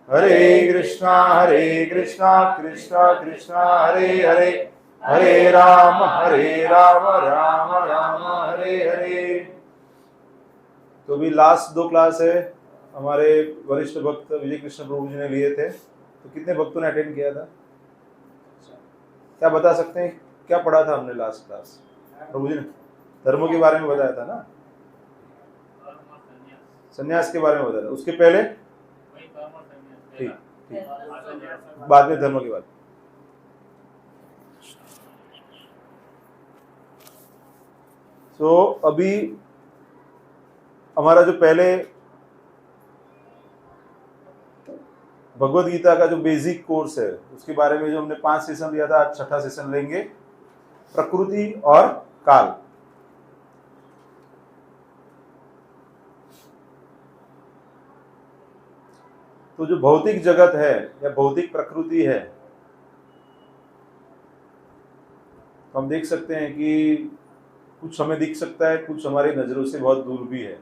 हरे कृष्णा कृष्णा कृष्णा हरे हरे, हरे राम राम राम हरे हरे। तो भी last 2 class है हमारे वरिष्ठ भक्त विजय कृष्ण प्रभु जी ने लिए थे, तो कितने भक्तों ने अटेंड किया था? क्या बता सकते हैं क्या पढ़ा था हमने लास्ट क्लास? प्रभु जी ने धर्म के बारे में बताया था ना, संन्यास के बारे में बताया था। उसके पहले ठीक ठीक, बाद में धर्म की बात। तो अभी हमारा जो पहले भगवद गीता का जो बेसिक कोर्स है उसके बारे में जो हमने 5 सेशन लिया था, आज 6ठा सेशन लेंगे, प्रकृति और काल। तो जो भौतिक जगत है या भौतिक प्रकृति है, तो हम देख सकते हैं कि कुछ हमें दिख सकता है, कुछ हमारी नजरों से बहुत दूर भी है,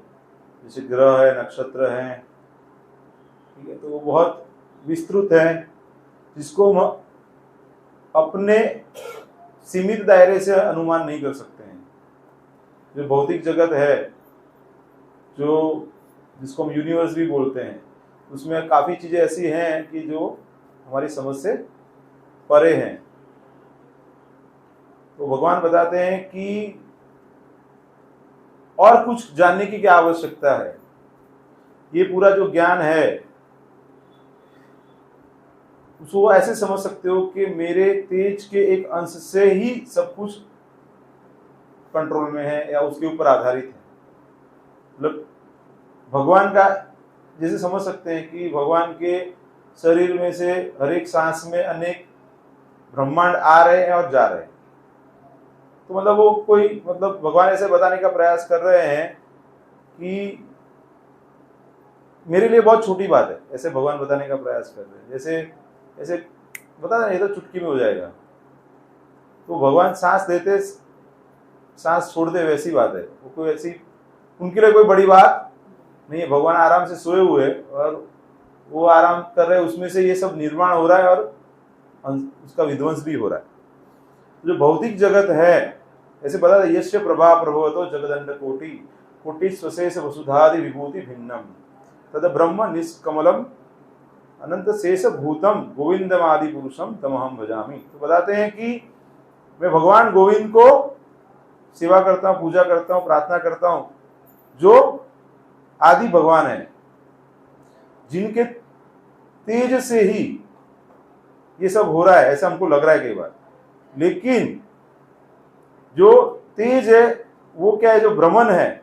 जैसे ग्रह है, नक्षत्र हैं, ठीक है। तो वो बहुत विस्तृत है, जिसको हम अपने सीमित दायरे से अनुमान नहीं कर सकते हैं। जो भौतिक जगत है, जो जिसको हम यूनिवर्स भी बोलते हैं, उसमें काफी चीजें ऐसी हैं कि जो हमारी समझ से परे हैं। तो भगवान बताते हैं कि और कुछ जानने की क्या आवश्यकता है। ये पूरा जो ज्ञान है उसको ऐसे समझ सकते हो कि मेरे तेज के एक अंश से ही सब कुछ कंट्रोल में है या उसके ऊपर आधारित है। मतलब भगवान का जैसे समझ सकते हैं कि भगवान के शरीर में से हर एक सांस में अनेक ब्रह्मांड आ रहे हैं और जा रहे हैं। तो मतलब वो कोई मतलब भगवान ऐसे बताने का प्रयास कर रहे हैं कि मेरे लिए बहुत छोटी बात है, ऐसे भगवान बताने का प्रयास कर रहे हैं। जैसे ऐसे बता दें, ये तो चुटकी में हो जाएगा। तो भगवान सांस देते सांस छोड़ दे, वैसी बात है। वो कोई ऐसी उनके लिए कोई बड़ी बात नहीं है। भगवान आराम से सोए हुए और वो आराम कर रहे हैं, उसमें से ये सब निर्माण हो रहा है और उसका विध्वंस भी हो रहा है। जो भौतिक जगत है, ऐसे बता दें, यस्य प्रभा प्रभवतो जगदंड कोटि कोटि स्वशेष वसुधादि विभूति भिन्नम तद ब्रह्म निष्कमलम अनंत शेष भूतम गोविंदम आदि पुरुषम तमहम भजामि। तो बताते हैं कि मैं भगवान गोविंद को सेवा करता हूँ, पूजा करता हूँ, प्रार्थना करता हूँ, जो आदि भगवान है, जिनके तेज से ही ये सब हो रहा है। ऐसा हमको लग रहा है कई बार, लेकिन जो तेज है वो क्या है, जो भ्रमण है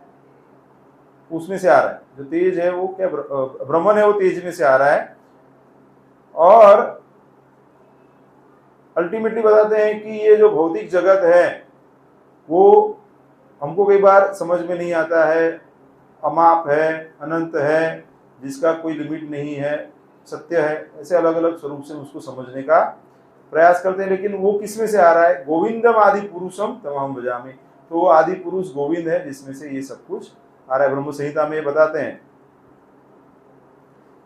उसमें से आ रहा है। जो तेज है वो क्या, भ्रमण है, वो तेज में से आ रहा है। और अल्टीमेटली बताते हैं कि ये जो भौतिक जगत है वो हमको कई बार समझ में नहीं आता है, अमाप है, अनंत है, जिसका कोई लिमिट नहीं है, सत्य है। ऐसे अलग अलग स्वरूप से उसको समझने का प्रयास करते हैं। लेकिन वो किसमें से आ रहा है? गोविंदम आदि पुरुषम तमहम भजामि। तो वो आदि पुरुष गोविंद है, जिसमें से ये सब कुछ आ रहा है। ब्रह्म संहिता में ये बताते हैं।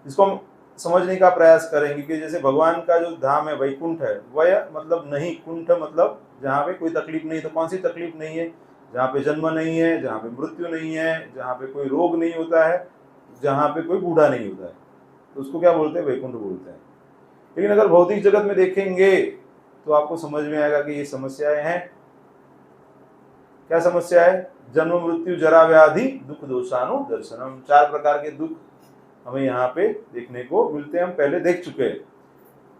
इसको हम समझने का प्रयास करेंगे कि जैसे भगवान का जो धाम है वैकुंठ है, वह मतलब नहीं, कुंठ मतलब जहाँ पे कोई तकलीफ नहीं। तो कौन सी तकलीफ नहीं है? जहाँ पे जन्म नहीं है, जहाँ पे मृत्यु नहीं है, जहाँ पे कोई रोग नहीं होता है, जहाँ पे कोई बूढ़ा नहीं होता है, तो उसको क्या बोलते हैं? वैकुंठ बोलते हैं। लेकिन अगर भौतिक जगत में देखेंगे तो आपको समझ में आएगा कि ये समस्याएं हैं। क्या समस्या है? जन्म मृत्यु जरा व्याधि दुख दोषानु दर्शनम। 4 प्रकार के दुख हमें यहाँ पे देखने को मिलते हैं, हम पहले देख चुके हैं।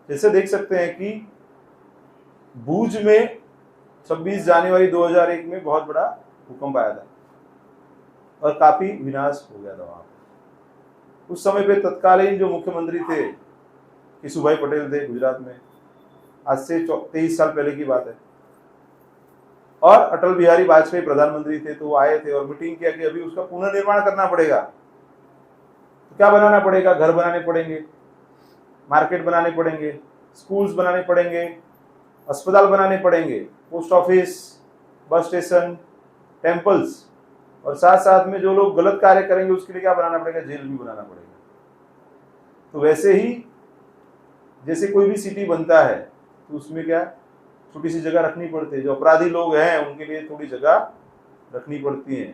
जैसे देख सकते हैं कि भूज में 26 जनवरी 2001 में बहुत बड़ा भूकंप आया था और काफी विनाश हो गया था वहां पे। उस समय पे तत्कालीन जो मुख्यमंत्री थे केशुभाई पटेल थे गुजरात में। आज से 23 साल पहले की बात है। और अटल बिहारी वाजपेयी प्रधानमंत्री थे, तो वो आए थे और मीटिंग किया कि अभी उसका पुनर्निर्माण करना पड़ेगा। तो क्या बनाना पड़ेगा? घर बनाने पड़ेंगे, मार्केट बनाने पड़ेंगे, स्कूल्स बनाने पड़ेंगे, अस्पताल बनाने पड़ेंगे, post office, bus station, temples, और साथ साथ में जो लोग गलत कार्य करेंगे उसके लिए क्या बनाना पड़ेगा? जेल भी बनाना पड़ेगा। तो वैसे ही जैसे कोई भी सिटी बनता है तो उसमें क्या छोटी सी जगह रखनी पड़ती है, जो अपराधी लोग हैं उनके लिए थोड़ी जगह रखनी पड़ती है।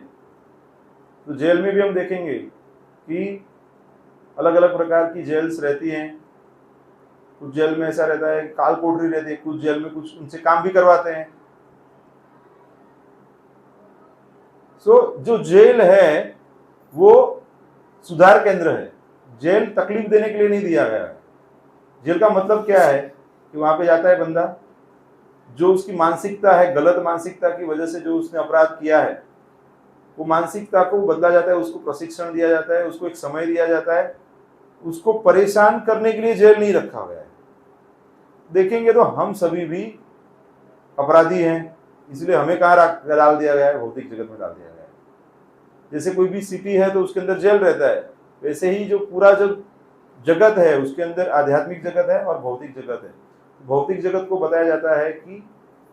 तो जेल में भी हम देखेंगे कि अलग अलग प्रकार की जेल्स रहती हैं। कुछ जेल में ऐसा रहता है काल कोठरी रहती है, कुछ जेल में कुछ उनसे काम भी करवाते हैं। जो जेल है वो सुधार केंद्र है, जेल तकलीफ देने के लिए नहीं दिया गया है। जेल का मतलब क्या है कि वहां पे जाता है बंदा, जो उसकी मानसिकता है, गलत मानसिकता की वजह से जो उसने अपराध किया है, वो मानसिकता को बदला जाता है, उसको प्रशिक्षण दिया जाता है, उसको एक समय दिया जाता है। उसको परेशान करने के लिए जेल नहीं रखा गया है। देखेंगे तो हम सभी भी अपराधी हैं, इसलिए हमें कहाँ डाल दिया गया है? भौतिक जगत में डाल दिया गया है। जैसे कोई भी सिटी है तो उसके अंदर जेल रहता है, वैसे ही जो पूरा जो जगत है उसके अंदर आध्यात्मिक जगत है और भौतिक जगत है। भौतिक जगत को बताया जाता है कि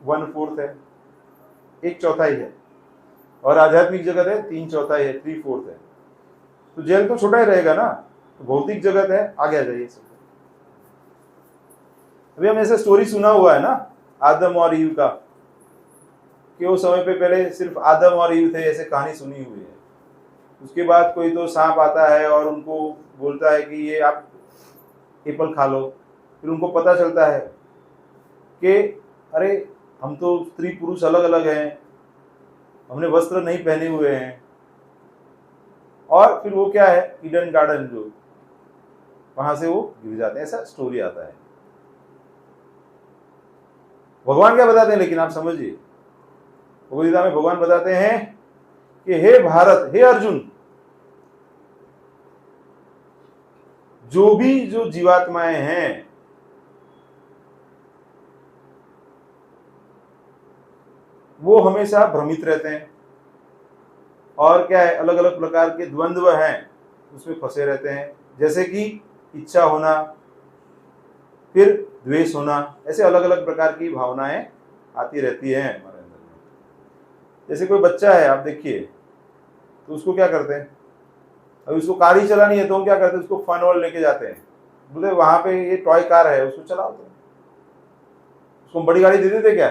1/4 है, 1/4 है, और आध्यात्मिक जगत है 3/4 है, 3/4 है। तो जेल तो छोटा ही रहेगा ना। तो भौतिक जगत है, आगे आ जाइए सब। अभी हम ऐसे स्टोरी सुना हुआ है ना आदम और ईव का, कि वो समय पे पहले सिर्फ आदम और ईव थे, ऐसे कहानी सुनी हुई है। उसके बाद कोई तो सांप आता है और उनको बोलता है कि ये आप एप्पल खा लो। फिर उनको पता चलता है कि अरे हम तो स्त्री पुरुष अलग अलग हैं, हमने वस्त्र नहीं पहने हुए हैं। और फिर वो क्या है, ईडन गार्डन जो, वहां से वो गिर जाते हैं, ऐसा स्टोरी आता है। भगवान क्या बताते हैं लेकिन आप समझिए, भगवद गीता में भगवान बताते हैं कि हे भारत, हे अर्जुन, जो जीवात्माएं हैं वो हमेशा भ्रमित रहते हैं, और क्या है, अलग अलग प्रकार के द्वंद्व हैं उसमें फंसे रहते हैं। जैसे कि इच्छा होना, फिर द्वेष होना, ऐसे अलग अलग प्रकार की भावनाएं आती रहती हैं हमारे अंदर में। जैसे कोई बच्चा है, आप देखिए, तो उसको क्या करते हैं, अभी उसको कार ही चलानी है तो हम क्या करते हैं, उसको फन वर्ल्ड लेके जाते हैं, बोले वहां पे ये टॉय कार है, उसको चलाओ। तो उसको बड़ी गाड़ी दे देते क्या,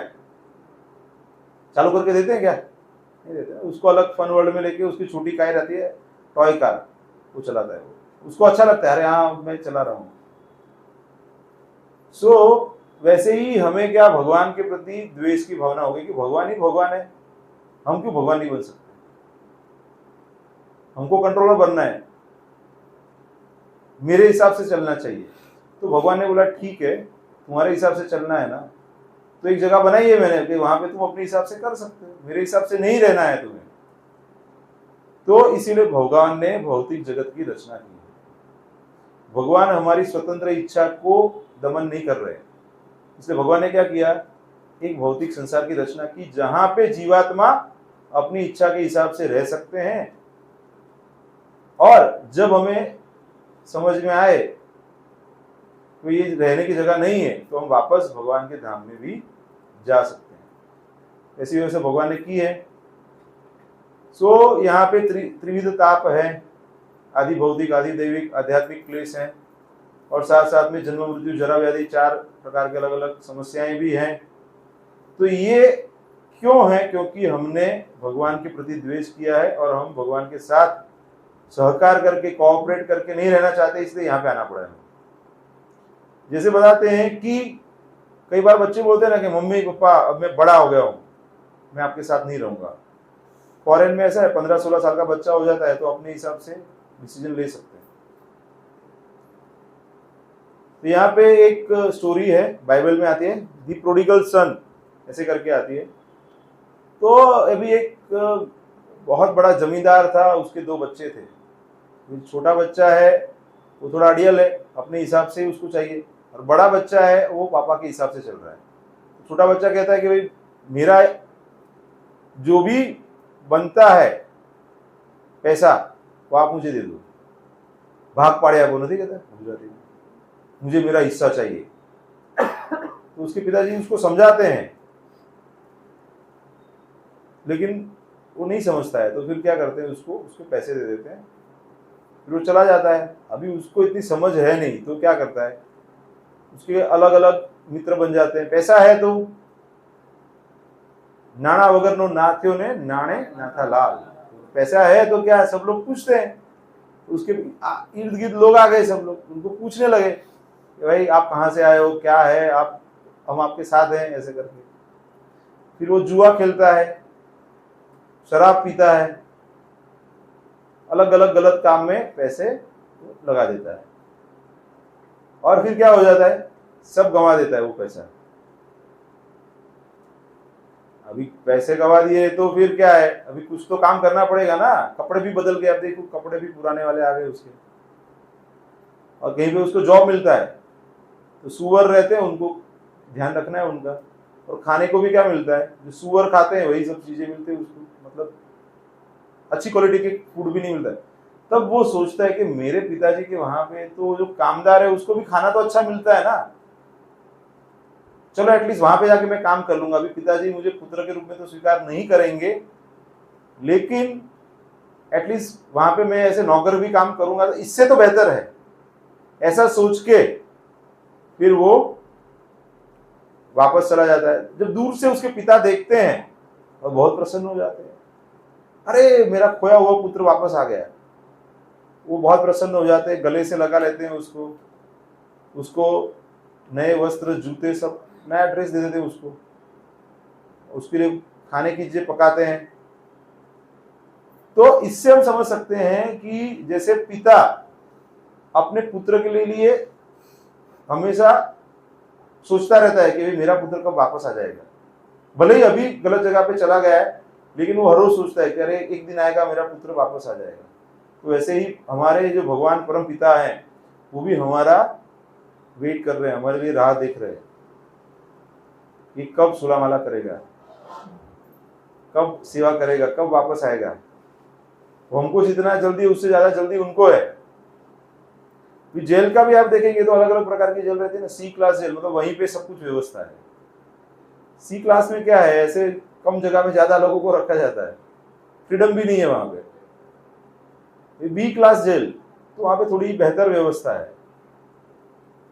चालू करके देते हैं क्या? नहीं देते। उसको अलग फन वर्ल्ड में लेके उसकी छोटी कार रहती है, टॉय कार, वो चलाता है। वो उसको अच्छा लगता है, अरे हाँ मैं चला रहा हूँ। वैसे ही हमें क्या, भगवान के प्रति द्वेष की भावना होगी कि भगवान ही भगवान है, हम क्यों भगवान नहीं बन सकते? हमको कंट्रोलर बनना है, मेरे हिसाब से चलना चाहिए। तो भगवान ने बोला ठीक है, तुम्हारे हिसाब से चलना है ना, तो एक जगह बनाई है मैंने कि वहां पे तुम अपने हिसाब से कर सकते हो, मेरे हिसाब से नहीं रहना है तुम्हें। तो इसीलिए भगवान ने भौतिक जगत की रचना की है। भगवान हमारी स्वतंत्र इच्छा को दमन नहीं कर रहे, इसलिए भगवान ने क्या किया, एक भौतिक संसार की रचना की जहां पे जीवात्मा अपनी इच्छा के हिसाब से रह सकते हैं। और जब हमें समझ में आए तो ये रहने की जगह नहीं है, तो हम वापस भगवान के धाम में भी जा सकते हैं। ऐसी वजह से भगवान ने की है। यहाँ पे त्रिविध ताप है, आदि भौतिक, आदि दैविक, आध्यात्मिक क्लेश है, और साथ साथ में जन्म मृत्यु जरा व्याधि, 4 प्रकार के अलग अलग समस्याएं भी हैं। तो ये क्यों है? क्योंकि हमने भगवान के प्रति द्वेष किया है और हम भगवान के साथ सहकार करके, कोऑपरेट करके नहीं रहना चाहते, इसलिए यहाँ पे आना पड़ा है। जैसे बताते हैं कि कई बार बच्चे बोलते हैं ना कि मम्मी पापा अब मैं बड़ा हो गया हूँ, मैं आपके साथ नहीं रहूंगा। फॉरेन में ऐसा है, 15-16 साल का बच्चा हो जाता है तो अपने हिसाब से डिसीजन ले सकते हैं। तो यहाँ पे एक स्टोरी है, बाइबल में आती है, दी प्रोडिगल सन ऐसे करके आती है। तो अभी एक बहुत बड़ा जमींदार था, उसके 2 बच्चे थे। छोटा बच्चा है वो थोड़ा अड़ियल है, अपने हिसाब से उसको चाहिए, और बड़ा बच्चा है वो पापा के हिसाब से चल रहा है। छोटा बच्चा कहता है कि भाई मेरा जो भी बनता है पैसा वो आप मुझे दे दो, भाग पाड़े आप नहीं कहता गुजराती में, मुझे मेरा हिस्सा चाहिए। तो उसके पिताजी उसको समझाते हैं, लेकिन वो नहीं समझता है। तो फिर क्या करते हैं, उसको पैसे दे देते हैं। फिर वो चला जाता है। अभी उसको इतनी समझ है नहीं तो क्या करता है, उसके अलग अलग मित्र बन जाते हैं। पैसा है तो नाना वगरनो नाथ्यो ने नाणे नाथा लाल, पैसा है तो क्या है, सब लोग पूछते हैं। उसके इर्द गिर्द लोग आ गए, सब लोग उनको पूछने लगे कि भाई आप कहाँ से आए हो, क्या है, आप हम आपके साथ हैं, ऐसे करके। फिर वो जुआ खेलता है, शराब पीता है, अलग अलग गलत काम में पैसे लगा देता है, और फिर क्या हो जाता है, सब गंवा देता है वो पैसा। अभी पैसे गंवा दिए तो फिर क्या है, अभी कुछ तो काम करना पड़ेगा ना। कपड़े भी बदल गए, अब देखो कपड़े भी पुराने वाले आ गए उसके, और कहीं पे उसको जॉब मिलता है तो सुअर रहते हैं, उनको ध्यान रखना है उनका। और खाने को भी क्या मिलता है, जो सुअर खाते हैं वही सब चीजें मिलती है उसको, मतलब अच्छी क्वालिटी के फूड भी नहीं मिलता है। तब वो सोचता है कि मेरे पिताजी के वहां पे तो जो कामदार है उसको भी खाना तो अच्छा मिलता है ना, चलो एटलीस्ट वहां पे जाके मैं काम कर लूंगा। अभी पिताजी मुझे पुत्र के रूप में तो स्वीकार नहीं करेंगे, लेकिन एटलीस्ट वहां पे मैं ऐसे नौकर भी काम करूंगा तो इससे तो बेहतर है। ऐसा सोच के फिर वो वापस चला जाता है। जब दूर से उसके पिता देखते हैं और बहुत प्रसन्न हो जाते हैं, अरे मेरा खोया हुआ पुत्र वापस आ गया। वो बहुत प्रसन्न हो जाते हैं, गले से लगा लेते हैं उसको नए वस्त्र, जूते, सब नया ड्रेस दे देते हैं उसको, उसके लिए खाने की चीजें पकाते हैं। तो इससे हम समझ सकते हैं कि जैसे पिता अपने पुत्र के लिए हमेशा सोचता रहता है कि मेरा पुत्र कब वापस आ जाएगा, भले ही अभी गलत जगह पे चला गया है, लेकिन वो हर रोज सोचता है कि अरे एक दिन आएगा मेरा पुत्र वापस आ जाएगा। तो वैसे ही हमारे जो भगवान परम पिता हैं वो भी हमारा वेट कर रहे हैं, हमारे लिए राह देख रहे हैं कि कब सुलामाला करेगा, कब सेवा करेगा, कब वापस आएगा। तो हमको जितना जल्दी उससे ज्यादा जल्दी उनको है। जेल का भी आप देखेंगे तो अलग अलग प्रकार की जेल रहती है ना। सी क्लास जेल मतलब वहीं पे सब कुछ व्यवस्था है। सी क्लास में क्या है, ऐसे कम जगह में ज्यादा लोगों को रखा जाता है, फ्रीडम भी नहीं है वहां पे। बी क्लास जेल तो वहां पे थोड़ी बेहतर व्यवस्था है,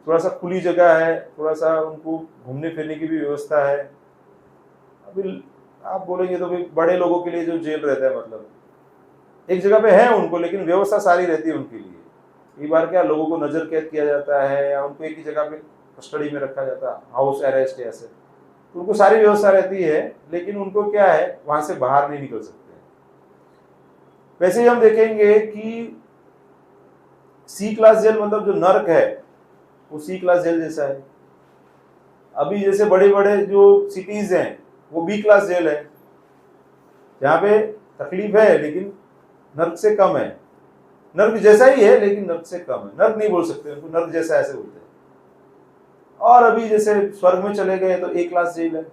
थोड़ा सा खुली जगह है, थोड़ा सा उनको घूमने फिरने की भी व्यवस्था है। अभी आप बोलेंगे तो बड़े लोगों के लिए जो जेल रहता है, मतलब एक जगह पे है उनको, लेकिन व्यवस्था सारी रहती है उनके लिए। कई बार क्या लोगों को नजर कैद किया जाता है या उनको एक ही जगह पे कस्टडी में रखा जाता है, हाउस अरेस्ट ऐसे, तो उनको सारी व्यवस्था रहती है, लेकिन उनको क्या है, वहां से बाहर नहीं निकल सकते। वैसे ही हम देखेंगे कि सी क्लास जेल मतलब जो नर्क है वो सी क्लास जेल जैसा है। अभी जैसे बड़े बड़े जो सिटीज हैं वो बी क्लास जेल है, जहाँ पे तकलीफ है लेकिन नर्क से कम है। नर्क जैसा ही है लेकिन नर्क से कम है। नर्क नहीं बोल सकते उनको, नर्क जैसा ऐसे बोलते हैं। और अभी जैसे स्वर्ग में चले गए तो ए क्लास जेल है।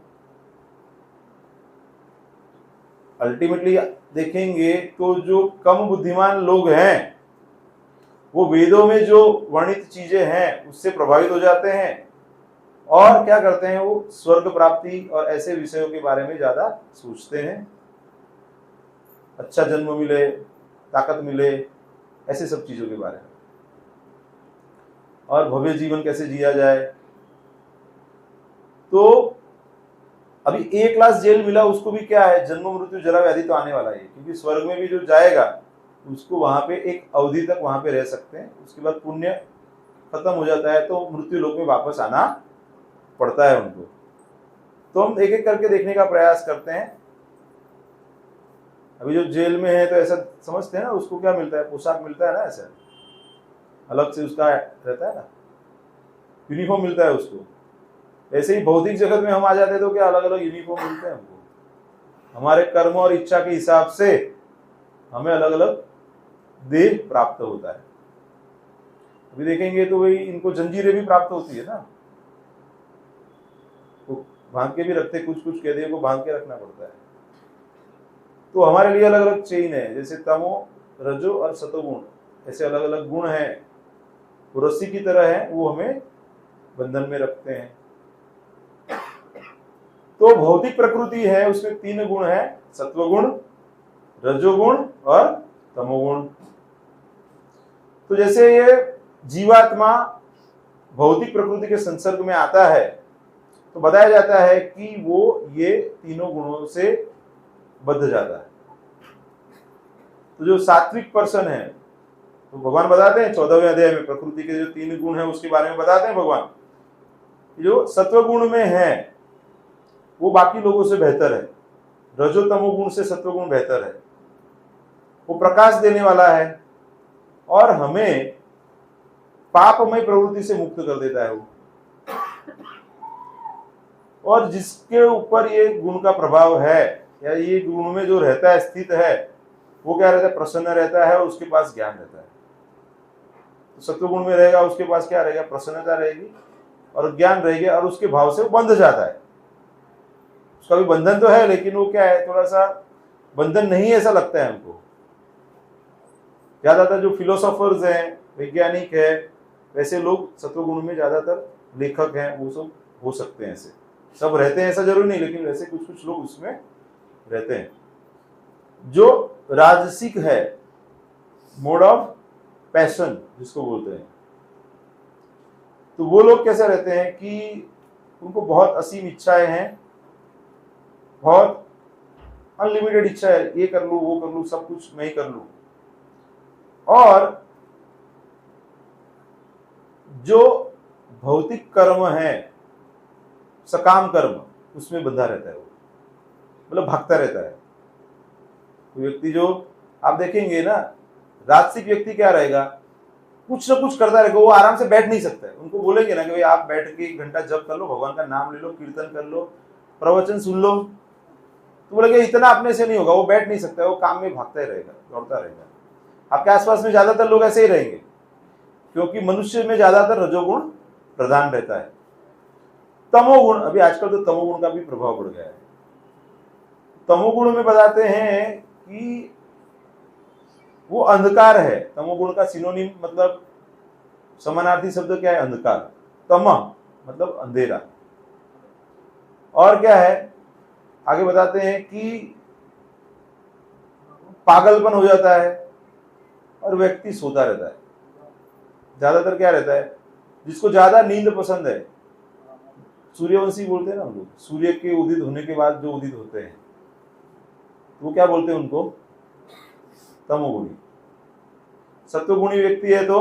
अल्टीमेटली देखेंगे तो जो कम बुद्धिमान लोग हैं वो वेदों में जो वर्णित चीजें हैं उससे प्रभावित हो जाते हैं और क्या करते हैं, वो स्वर्ग प्राप्ति और ऐसे विषयों के बारे में ज्यादा सोचते हैं। अच्छा जन्म मिले, ताकत मिले, ऐसे सब चीजों के बारे में, और भव्य जीवन कैसे जिया जाए। तो अभी ए क्लास जेल मिला उसको भी क्या है, जन्म मृत्यु जरा व्याधि तो आने वाला है, क्योंकि स्वर्ग में भी जो जाएगा उसको वहां पे एक अवधि तक वहां पे रह सकते हैं, उसके बाद पुण्य खत्म हो जाता है तो मृत्यु लोक में वापस आना पड़ता है उनको। तो हम एक एक करके देखने का प्रयास करते हैं। अभी जो जेल में है तो ऐसा समझते हैं ना, उसको क्या मिलता है, पोशाक मिलता है ना, ऐसा अलग से उसका रहता है ना, यूनिफॉर्म मिलता है उसको। ऐसे ही भौतिक जगत में हम आ जाते हैं तो क्या अलग अलग यूनिफॉर्म मिलते हैं हमको, हमारे कर्म और इच्छा के हिसाब से हमें अलग अलग देह प्राप्त होता है। अभी देखेंगे तो वही इनको जंजीरें भी प्राप्त होती है ना, वो बांध के भी रखते, कुछ कुछ कैदियों को बांध के रखना पड़ता है। तो हमारे लिए अलग अलग चेन है, जैसे तमो, रजो और सतोगुण, ऐसे अलग अलग गुण हैं, वो रस्सी की तरह है, वो हमें बंधन में रखते हैं। तो भौतिक प्रकृति है उसमें 3 गुण है, सत्वगुण, रजोगुण और तमोगुण। तो जैसे ये जीवात्मा भौतिक प्रकृति के संसर्ग में आता है तो बताया जाता है कि वो ये तीनों गुणों से बद्ध जाता है। तो जो सात्विक पर्सन है, तो भगवान बताते हैं 14वें अध्याय में प्रकृति के जो 3 गुण है उसके बारे में बताते हैं भगवान। जो सत्व गुण में है वो बाकी लोगों से बेहतर है, रजो तमो गुण से सत्व गुण बेहतर है, वो प्रकाश देने वाला है और हमें पापमय प्रवृत्ति से मुक्त कर देता है वो। और जिसके ऊपर ये गुण का प्रभाव है या ये गुण में जो रहता है, स्थित है, वो क्या रहता है, प्रसन्न रहता है और उसके पास ज्ञान रहता है। तो सत्व गुण में रहेगा, उसके पास क्या रहेगा, प्रसन्नता रहेगी और ज्ञान रहेगी और उसके भाव से वो बंध जाता है। उसका भी बंधन तो है लेकिन वो क्या है, थोड़ा सा बंधन नहीं ऐसा लगता है हमको। ज्यादातर जो फिलोसोफर्स हैं, वैज्ञानिक है, वैसे लोग सत्वगुण में ज्यादातर लेखक हैं, वो सब हो सकते हैं। ऐसे सब रहते हैं ऐसा जरूरी नहीं, लेकिन वैसे कुछ कुछ लोग उसमें रहते हैं। जो राजसिक है, मोड ऑफ पैशन जिसको बोलते हैं, तो वो लोग कैसे रहते हैं कि उनको बहुत असीम इच्छाएं हैं, बहुत अनलिमिटेड इच्छा है, ये कर लूं वो कर लूं, सब कुछ मैं ही कर लूं। और जो भौतिक कर्म है, सकाम कर्म, उसमें बंधा रहता है वो, मतलब भागता रहता है। तो व्यक्ति जो आप देखेंगे ना, राजसिक व्यक्ति क्या रहेगा, कुछ ना कुछ करता रहेगा, वो आराम से बैठ नहीं सकता है। उनको बोलेंगे ना कि भाई आप बैठ के 1 घंटा जप कर लो, भगवान का नाम ले लो, कीर्तन कर लो, प्रवचन सुन लो, तो बोलेंगे इतना अपने से नहीं होगा, वो बैठ नहीं सकता है, वो काम में भागता ही रहेगा, दौड़ता रहेगा। आपके आसपास में ज्यादातर लोग ऐसे ही रहेंगे, क्योंकि मनुष्य में ज्यादातर रजोगुण प्रधान रहता है। तमोगुण, अभी आजकल तो तमोगुण का भी प्रभाव बढ़ गया है। तमोगुण में बताते हैं कि वो अंधकार है। तमोगुण का सिनोनिम मतलब समानार्थी शब्द क्या है, अंधकार। तम मतलब अंधेरा। और क्या है, आगे बताते हैं कि पागलपन हो जाता है और व्यक्ति सोता रहता है। ज्यादातर क्या रहता है, जिसको ज्यादा नींद पसंद है, सूर्यवंशी बोलते हैं ना हम लोग, सूर्य के उदित होने के बाद जो उदित होते हैं वो क्या बोलते हैं उनको, तमोगुणी। सत्वगुणी व्यक्ति है तो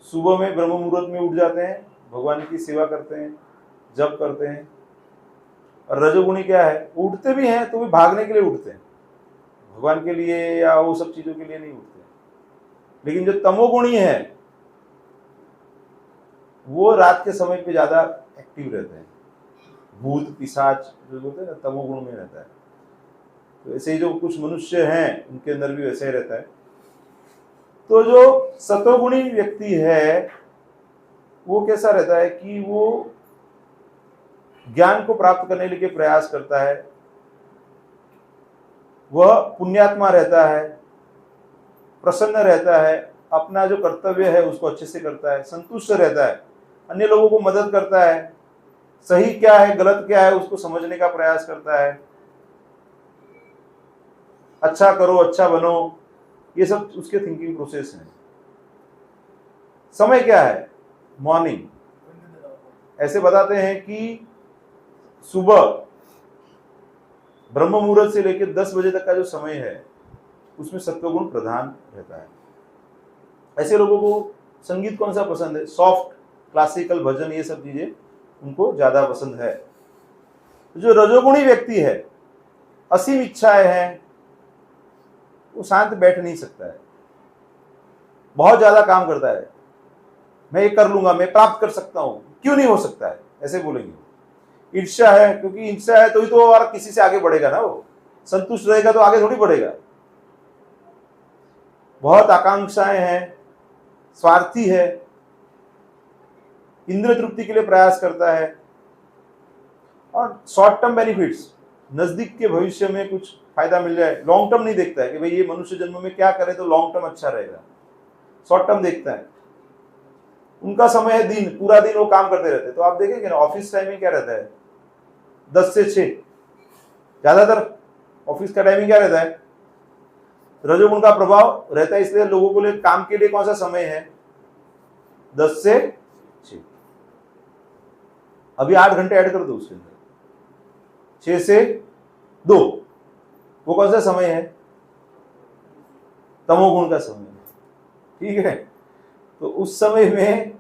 सुबह में ब्रह्म मुहूर्त में उठ जाते हैं, भगवान की सेवा करते हैं, जप करते हैं। और रजोगुणी क्या है, उठते भी हैं तो भी भागने के लिए उठते हैं, भगवान के लिए या वो सब चीजों के लिए नहीं उठते। लेकिन जो तमोगुणी है वो रात के समय पे ज्यादा एक्टिव रहते हैं। भूत पिशाच जो बोलते हैं ना, तमोगुण में रहता है। तो ऐसे ही जो कुछ मनुष्य हैं उनके अंदर भी वैसे ही रहता है। तो जो सतोगुणी व्यक्ति है वो कैसा रहता है कि वो ज्ञान को प्राप्त करने के लिए प्रयास करता है, वह पुण्यात्मा रहता है, प्रसन्न रहता है, अपना जो कर्तव्य है उसको अच्छे से करता है, संतुष्ट रहता है, अन्य लोगों को मदद करता है, सही क्या है गलत क्या है उसको समझने का प्रयास करता है, अच्छा करो अच्छा बनो, ये सब उसके थिंकिंग प्रोसेस है। समय क्या है, मॉर्निंग। ऐसे बताते हैं कि सुबह ब्रह्म मुहूर्त से लेकर 10 बजे तक का जो समय है उसमें सत्वगुण प्रधान रहता है। ऐसे लोगों को संगीत कौन सा पसंद है, सॉफ्ट क्लासिकल भजन, ये सब चीजें उनको ज्यादा पसंद है। जो रजोगुणी व्यक्ति है, असीम इच्छाएं हैं, वो शांत बैठ नहीं सकता है, बहुत ज्यादा काम करता है, मैं ये कर लूंगा, मैं प्राप्त कर सकता हूं, क्यों नहीं हो सकता है, ऐसे बोलेंगे। ईर्ष्या है, क्योंकि ईर्ष्या है तो ही तो और किसी से आगे बढ़ेगा ना, वो संतुष्ट रहेगा तो आगे थोड़ी बढ़ेगा। बहुत आकांक्षाएं हैं, स्वार्थी है, इंद्र तृप्ति के लिए प्रयास करता है, और शॉर्ट टर्म बेनिफिट्स, नजदीक के भविष्य में कुछ फायदा मिल जाए, लॉन्ग टर्म नहीं देखता है कि भाई ये मनुष्य जन्म में क्या करे तो लॉन्ग टर्म अच्छा रहेगा, शॉर्ट टर्म देखता है। उनका समय है दिन, पूरा दिन वो काम करते रहते हैं। तो आप देखेंगे ना, ऑफिस टाइमिंग क्या रहता है, 10 से 6, ज्यादातर ऑफिस का टाइमिंग क्या रहता है, रजोगुण का प्रभाव रहता है, इसलिए लोगों को लिए काम के लिए कौन सा समय है? 10 से 6। अभी 8 घंटे ऐड कर दो उसके अंदर, 6 से 2, वो कौन सा समय है? तमोगुण का समय है, ठीक है। तो उस समय में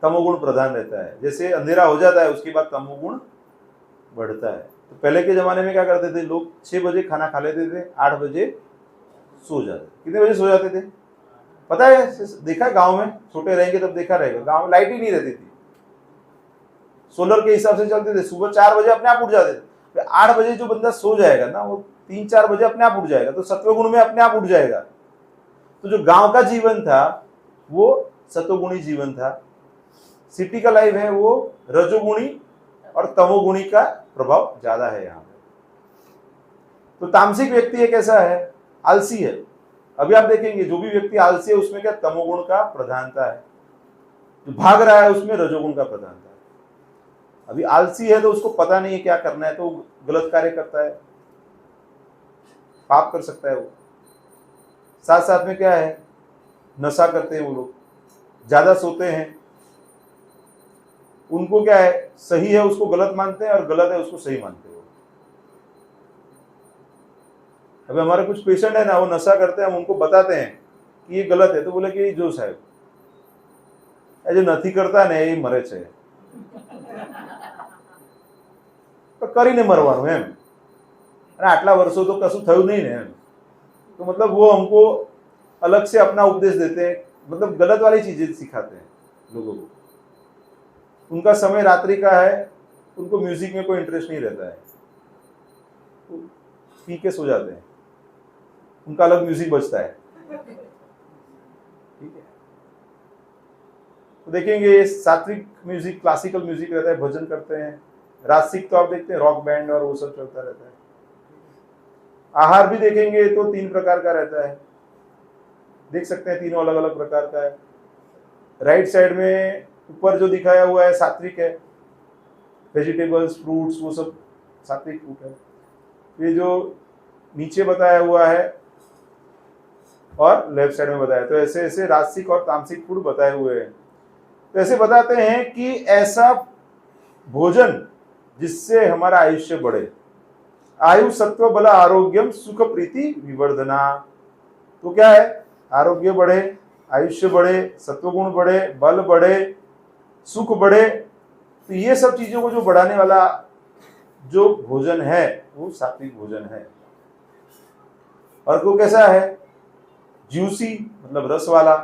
तमोगुण प्रधान रहता है। जैसे अंधेरा हो जाता है उसके बाद तमोगुण बढ़ता है। तो पहले के जमाने में क्या करते थे लोग? 6 बजे खाना खा लेते थे, 8 बजे सो जाते। कितने बजे सो जाते थे पता है? देखा है गांव में, छोटे रहेंगे तब देखा रहेगा, गांव में लाइट ही नहीं रहती थी, सोलर के हिसाब से चलते थे। सुबह 4 बजे अपने आप उठ जाते थे। 8 बजे जो बंदा सो जाएगा ना, वो 3-4 बजे अपने आप उठ जाएगा, तो सत्वगुण में अपने आप उठ जाएगा। तो जो गांव का जीवन था वो सत्वगुणी जीवन था। सिटी का लाइफ है वो रजोगुणी और तमोगुणी का प्रभाव ज्यादा है यहाँ पे। तो तामसिक व्यक्ति कैसा है? आलसी है। अभी आप देखेंगे जो भी व्यक्ति आलसी है उसमें क्या तमोगुण का प्रधानता है, जो भाग रहा है उसमें रजोगुण का प्रधानता है। अभी आलसी है तो उसको पता नहीं है क्या करना है, तो गलत कार्य करता है, पाप कर सकता है वो। साथ साथ में क्या है? नशा करते हैं वो लोग, ज्यादा सोते हैं। उनको क्या है? सही है उसको गलत मानते हैं और गलत है उसको सही मानते हैं। अभी हमारे कुछ पेशेंट है ना, वो नशा करते हैं, हम उनको बताते हैं कि ये गलत है, तो बोले कि जो साहब जो नहीं करता ने ये मरे छे, तो કરીને मरवानुं एम, आटला वर्षों तो कशुं थयुं नहीं ने एम। तो मतलब वो हमको अलग से अपना उपदेश देते हैं, मतलब गलत वाली चीजें सिखाते हैं लोगों को। उनका समय रात्रि का है, उनको म्यूजिक में कोई इंटरेस्ट नहीं रहता है, तो पी के सो जाते हैं, उनका अलग म्यूजिक बजता है, ठीक है। तो देखेंगे सात्विक म्यूजिक, क्लासिकल म्यूजिक रहता है, भजन करते हैं। राजसिक तो आप देखते हैं रॉक बैंड और वो सब चलता रहता है। आहार भी देखेंगे तो 3 प्रकार का रहता है, देख सकते हैं, तीनों अलग अलग प्रकार का है। राइट साइड में ऊपर जो दिखाया हुआ है सात्विक है, वेजिटेबल्स, फ्रूट्स, वो सब सात्विक फूड है। ये जो नीचे बताया हुआ है और लेफ्ट साइड में बताया, तो ऐसे ऐसे राजसिक और तामसिक फूड बताए हुए हैं। तो ऐसे बताते हैं कि ऐसा भोजन जिससे हमारा आयुष्य बढ़े। आयु सत्व बल आरोग्यम सुख प्रीति विवर्धना। तो क्या है? आरोग्य बढ़े, आयुष्य बढ़े, सत्वगुण बढ़े, बल बढ़े, सुख बढ़े। तो ये सब चीजों को जो बढ़ाने वाला जो भोजन है वो सात्विक भोजन है। और वो कैसा है? जूसी मतलब रस वाला,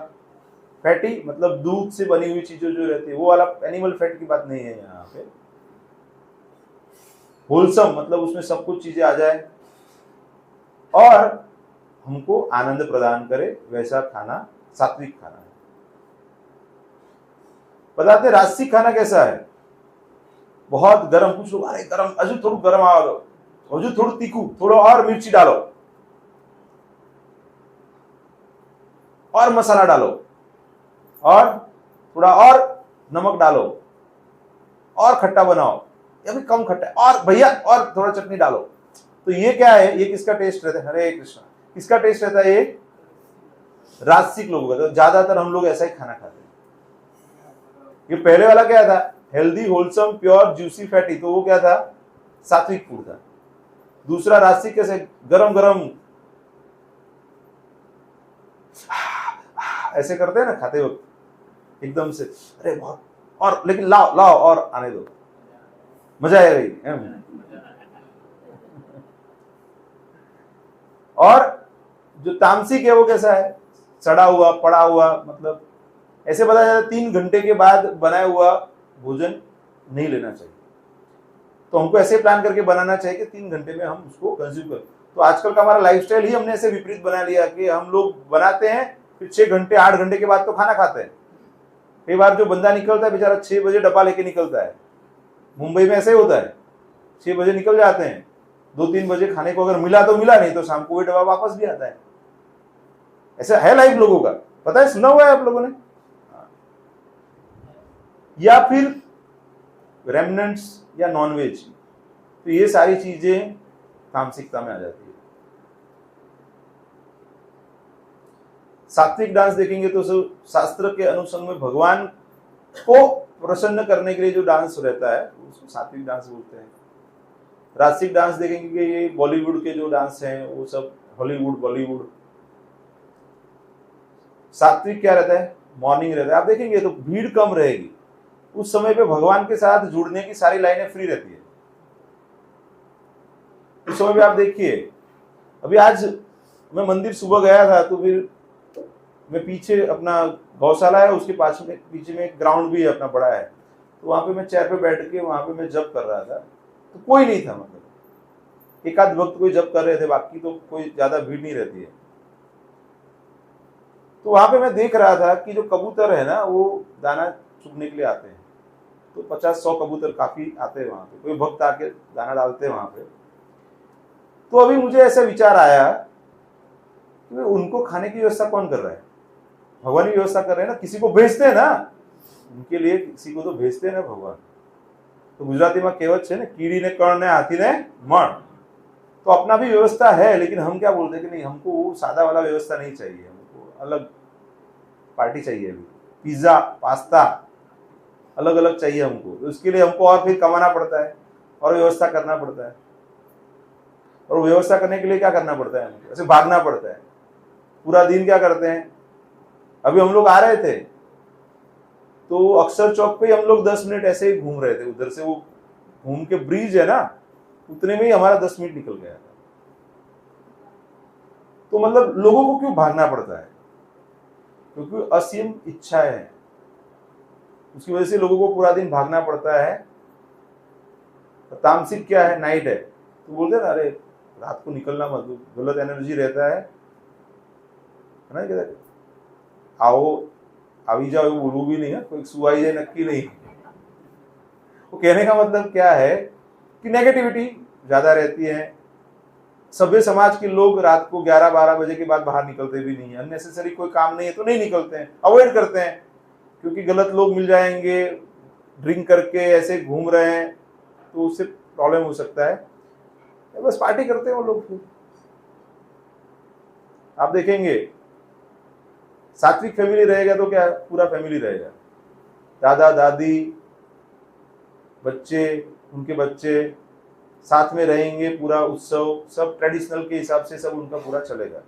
फैटी मतलब दूध से बनी हुई चीजें जो रहती है वो वाला, एनिमल फैट की बात नहीं है यहाँ पे। होलसम मतलब उसमें सब कुछ चीजें आ जाए और हमको आनंद प्रदान करे, वैसा खाना सात्विक खाना है। बताते राजसिक खाना कैसा है? बहुत गर्म, कुछ लोग अरे गर्म, अजू थोड़ा गर्म आवा दो, अजू थोड़ा तीखू, थोड़ा और मिर्ची डालो और मसाला डालो और थोड़ा और नमक डालो और खट्टा बनाओ, या फिर कम खट्टा और भैया और थोड़ा चटनी डालो। तो ये क्या है? ये किसका टेस्ट रहता है? हरे कृष्णा, किसका टेस्ट रहता है? ये राजसिक लोगों का। तो ज्यादातर हम लोग ऐसा ही खाना खाते हैं। ये पहले वाला क्या था? Healthy, wholesome, pure, juicy, fatty, तो वो क्या था? सात्विक फूड था। दूसरा राजसिक कैसे? गरम गरम ऐसे करते हैं ना खाते वक्त, एकदम से अरे बहुत, और लेकिन लाओ लाओ और आने दो, मजा आएगा। और जो तामसिक है वो कैसा है? सड़ा हुआ, पड़ा हुआ, मतलब ऐसे बताया जाता है 3 घंटे के बाद बनाया हुआ भोजन नहीं लेना चाहिए। तो हमको ऐसे प्लान करके बनाना चाहिए कि 3 घंटे में हम उसको कंज्यूम करें। तो आजकल का हमारा लाइफस्टाइल ही हमने ऐसे विपरीत बना लिया कि हम लोग बनाते हैं, फिर 6 घंटे 8 घंटे के बाद तो खाना खाते हैं। कई बार जो बंदा निकलता है बेचारा 6 बजे डब्बा लेके निकलता है। मुंबई में ऐसा ही होता है, 6 बजे निकल जाते हैं, 2-3 बजे खाने को अगर मिला तो मिला, नहीं तो शाम को वो डब्बा वापस भी आता है। ऐसा है लाइफ लोगों का, पता है, सुना हुआ है आप लोगों ने। या फिर रेमनेंट्स या नॉनवेज, तो ये सारी चीजें तामसिकता में आ जाती है। सात्विक डांस देखेंगे तो शास्त्र के अनुसंग में भगवान को प्रसन्न करने के लिए जो डांस रहता है उसको सात्विक डांस बोलते हैं। राजसिक डांस देखेंगे कि ये बॉलीवुड के जो डांस हैं वो सब हॉलीवुड बॉलीवुड। सात्विक क्या रहता है, मॉर्निंग रहता है। आप देखेंगे तो भीड़ कम रहेगी, उस समय पे भगवान के साथ जुड़ने की सारी लाइनें फ्री रहती है। उस समय पे आप देखिए, अभी आज मैं मंदिर सुबह गया था तो फिर मैं पीछे अपना गौशाला है उसके पास में पीछे में एक ग्राउंड भी है अपना बड़ा है, तो वहां पे मैं चेयर पे बैठ के वहां पे मैं जप कर रहा था, तो कोई नहीं था, मतलब एक आध वक्त कोई जप कर रहे थे, बाकी तो कोई ज्यादा भीड़ नहीं रहती है। तो वहां पे मैं देख रहा था कि जो कबूतर है ना वो दाना चुगने के लिए आते हैं, तो 50-100 कबूतर काफी आते हैं वहां पे, कोई भक्त आके दाना डालते हैं वहां पे। तो अभी मुझे ऐसा विचार आया कि उनको खाने की व्यवस्था कौन कर रहा है, भगवान ही व्यवस्था कर रहे हैं ना, किसी को भेजते हैं ना, उनके लिए किसी को तो भेजते हैं ना भगवान। तो गुजराती में कहेवत है ना, कीड़ी ने कर्ण ने हाथी ने मण, तो अपना भी व्यवस्था है, लेकिन हम क्या बोलते हैं कि नहीं, हमको वो सादा वाला व्यवस्था नहीं चाहिए, हमको अलग पार्टी चाहिए, अभी पिज्जा पास्ता अलग अलग चाहिए हमको। तो उसके लिए हमको और फिर कमाना पड़ता है और व्यवस्था करना पड़ता है, और व्यवस्था करने के लिए क्या करना पड़ता है, हमको ऐसे भागना पड़ता है पूरा दिन। क्या करते हैं, अभी हम लोग आ रहे थे तो अक्षर चौक पे हम लोग 10 मिनट ऐसे ही घूम रहे थे, उधर से वो घूम के ब्रिज है ना, उतने में ही हमारा 10 मिनट निकल गया था। तो मतलब लोगों को क्यों भागना पड़ता है, क्योंकि असीम इच्छाएं हैं, उसकी वजह से लोगों को पूरा दिन भागना पड़ता है। तामसिक क्या है, नाइट है, तो बोलते हैं ना, अरे रात को निकलना मत, गलत एनर्जी रहता है ना, कहते आओ આવી जाओ बोलू भी नहीं है, कोई सुवाई जाए नक्की नहीं। वो कहने का मतलब क्या है कि नेगेटिविटी ज्यादा रहती है। सभ्य समाज के लोग रात को 11-12 बजे के बाद बाहर निकलते भी नहीं है, अननेसेसरी कोई काम नहीं है तो नहीं निकलते हैं, अवॉइड करते हैं, क्योंकि गलत लोग मिल जाएंगे, ड्रिंक करके ऐसे घूम रहे हैं तो उससे प्रॉब्लम हो सकता है, बस पार्टी करते हैं वो लोग। फिर आप देखेंगे सात्विक फैमिली रहेगा तो क्या, पूरा फैमिली रहेगा, दादा दादी बच्चे उनके बच्चे साथ में रहेंगे, पूरा उत्सव सब ट्रेडिशनल के हिसाब से सब उनका पूरा चलेगा।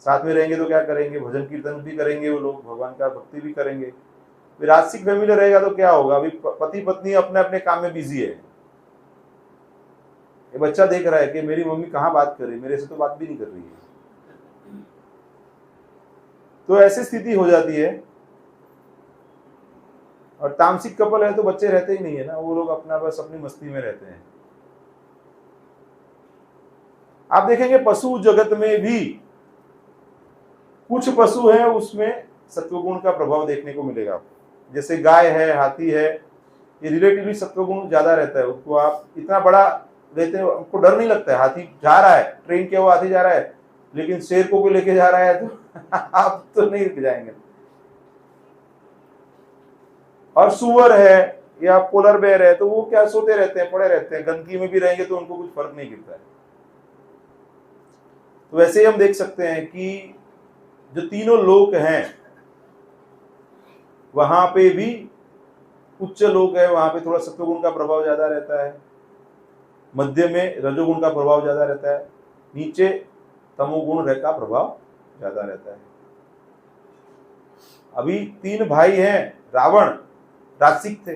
साथ में रहेंगे तो क्या करेंगे, भजन कीर्तन भी करेंगे वो लोग, भगवान का भक्ति भी करेंगे। राजसिक फैमिली रहेगा तो क्या होगा, अभी पति पत्नी अपने अपने काम में बिजी है, ये बच्चा देख रहा है कि मेरी मम्मी कहाँ बात कर रही है, मेरे से तो बात भी नहीं कर रही है, तो ऐसी स्थिति हो जाती है। और तामसिक कपल है तो बच्चे रहते ही नहीं है ना, वो लोग अपना बस अपनी मस्ती में रहते हैं। आप देखेंगे पशु जगत में भी कुछ पशु हैं उसमें सत्वगुण का प्रभाव देखने को मिलेगा आपको, जैसे गाय है, हाथी है, ये रिलेटिवली सत्वगुण ज्यादा रहता है, उसको आप इतना बड़ा रहते हैं आपको डर नहीं लगता है, हाथी जा रहा है, ट्रेन के वो हाथी जा रहा है, लेकिन शेर को भी लेके जा रहा है तो आप तो नहीं जाएंगे। और सुअर है या पोलर बेयर है तो वो क्या सोते रहते हैं, पड़े रहते हैं, गंदगी में भी रहेंगे तो उनको कुछ फर्क नहीं गिरता है। तो वैसे ही हम देख सकते हैं कि जो तीनों लोक हैं वहां पे भी उच्च लोक है, वहां पे थोड़ा सत्वगुण का प्रभाव ज्यादा रहता है, मध्य में रजोगुण का प्रभाव ज्यादा रहता है, नीचे तमोगुण का प्रभाव ज्यादा रहता है। अभी 3 भाई हैं, रावण राजसिक थे,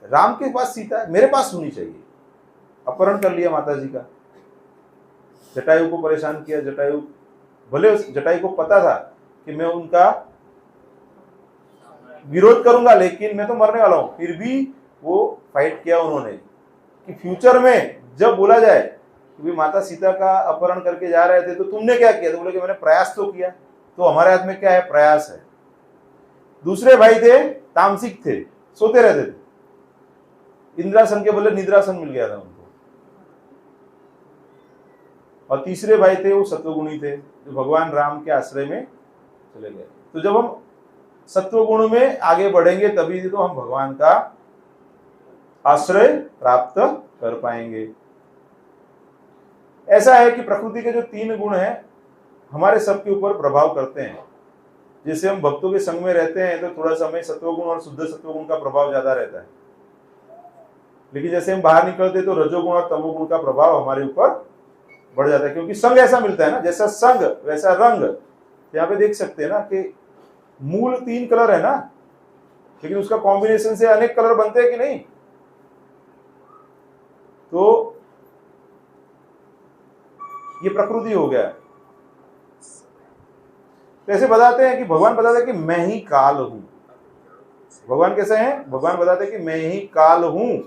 राम के पास सीता मेरे पास होनी चाहिए, अपहरण कर लिया माता जी का, जटायु को परेशान किया, जटायु भले जटायु को पता था कि मैं उनका विरोध करूंगा लेकिन मैं तो मरने वाला हूं, फिर भी वो फाइट किया उन्होंने कि फ्यूचर में जब बोला जाए कि माता सीता का अपहरण करके जा रहे थे तो तुमने क्या किया, तो बोले कि मैंने प्रयास तो किया, तो हमारे हाथ में क्या है, प्रयास है। दूसरे भाई थे तामसिक थे, सोते रहते थे, इंद्रासन के बदले निद्रासन मिल गया था उनको। और तीसरे भाई थे वो सत्वगुणी थे, जो भगवान राम के आश्रय में चले गए। तो जब हम सत्वगुण में आगे बढ़ेंगे तभी तो हम भगवान का आश्रय प्राप्त कर पाएंगे। ऐसा है कि प्रकृति के जो 3 गुण हैं हमारे सब के ऊपर प्रभाव करते हैं। जैसे हम भक्तों के संग में रहते हैं तो थोड़ा समय सत्वगुण और शुद्ध सत्वगुण का प्रभाव ज्यादा रहता है, लेकिन जैसे हम बाहर निकलते तो रजोगुण और तमोगुण का प्रभाव हमारे ऊपर बढ़ जाता है, क्योंकि संग ऐसा मिलता है ना, जैसा संग वैसा रंग। यहाँ पे देख सकते हैं ना कि मूल 3 कलर है ना, लेकिन उसका कॉम्बिनेशन से अनेक कलर बनते हैं कि नहीं। तो ये प्रकृति हो गया। तो ऐसे बताते हैं कि भगवान बताते हैं कि मैं ही काल हूं। भगवान कैसे हैं? भगवान बताते हैं कि मैं ही काल हूं।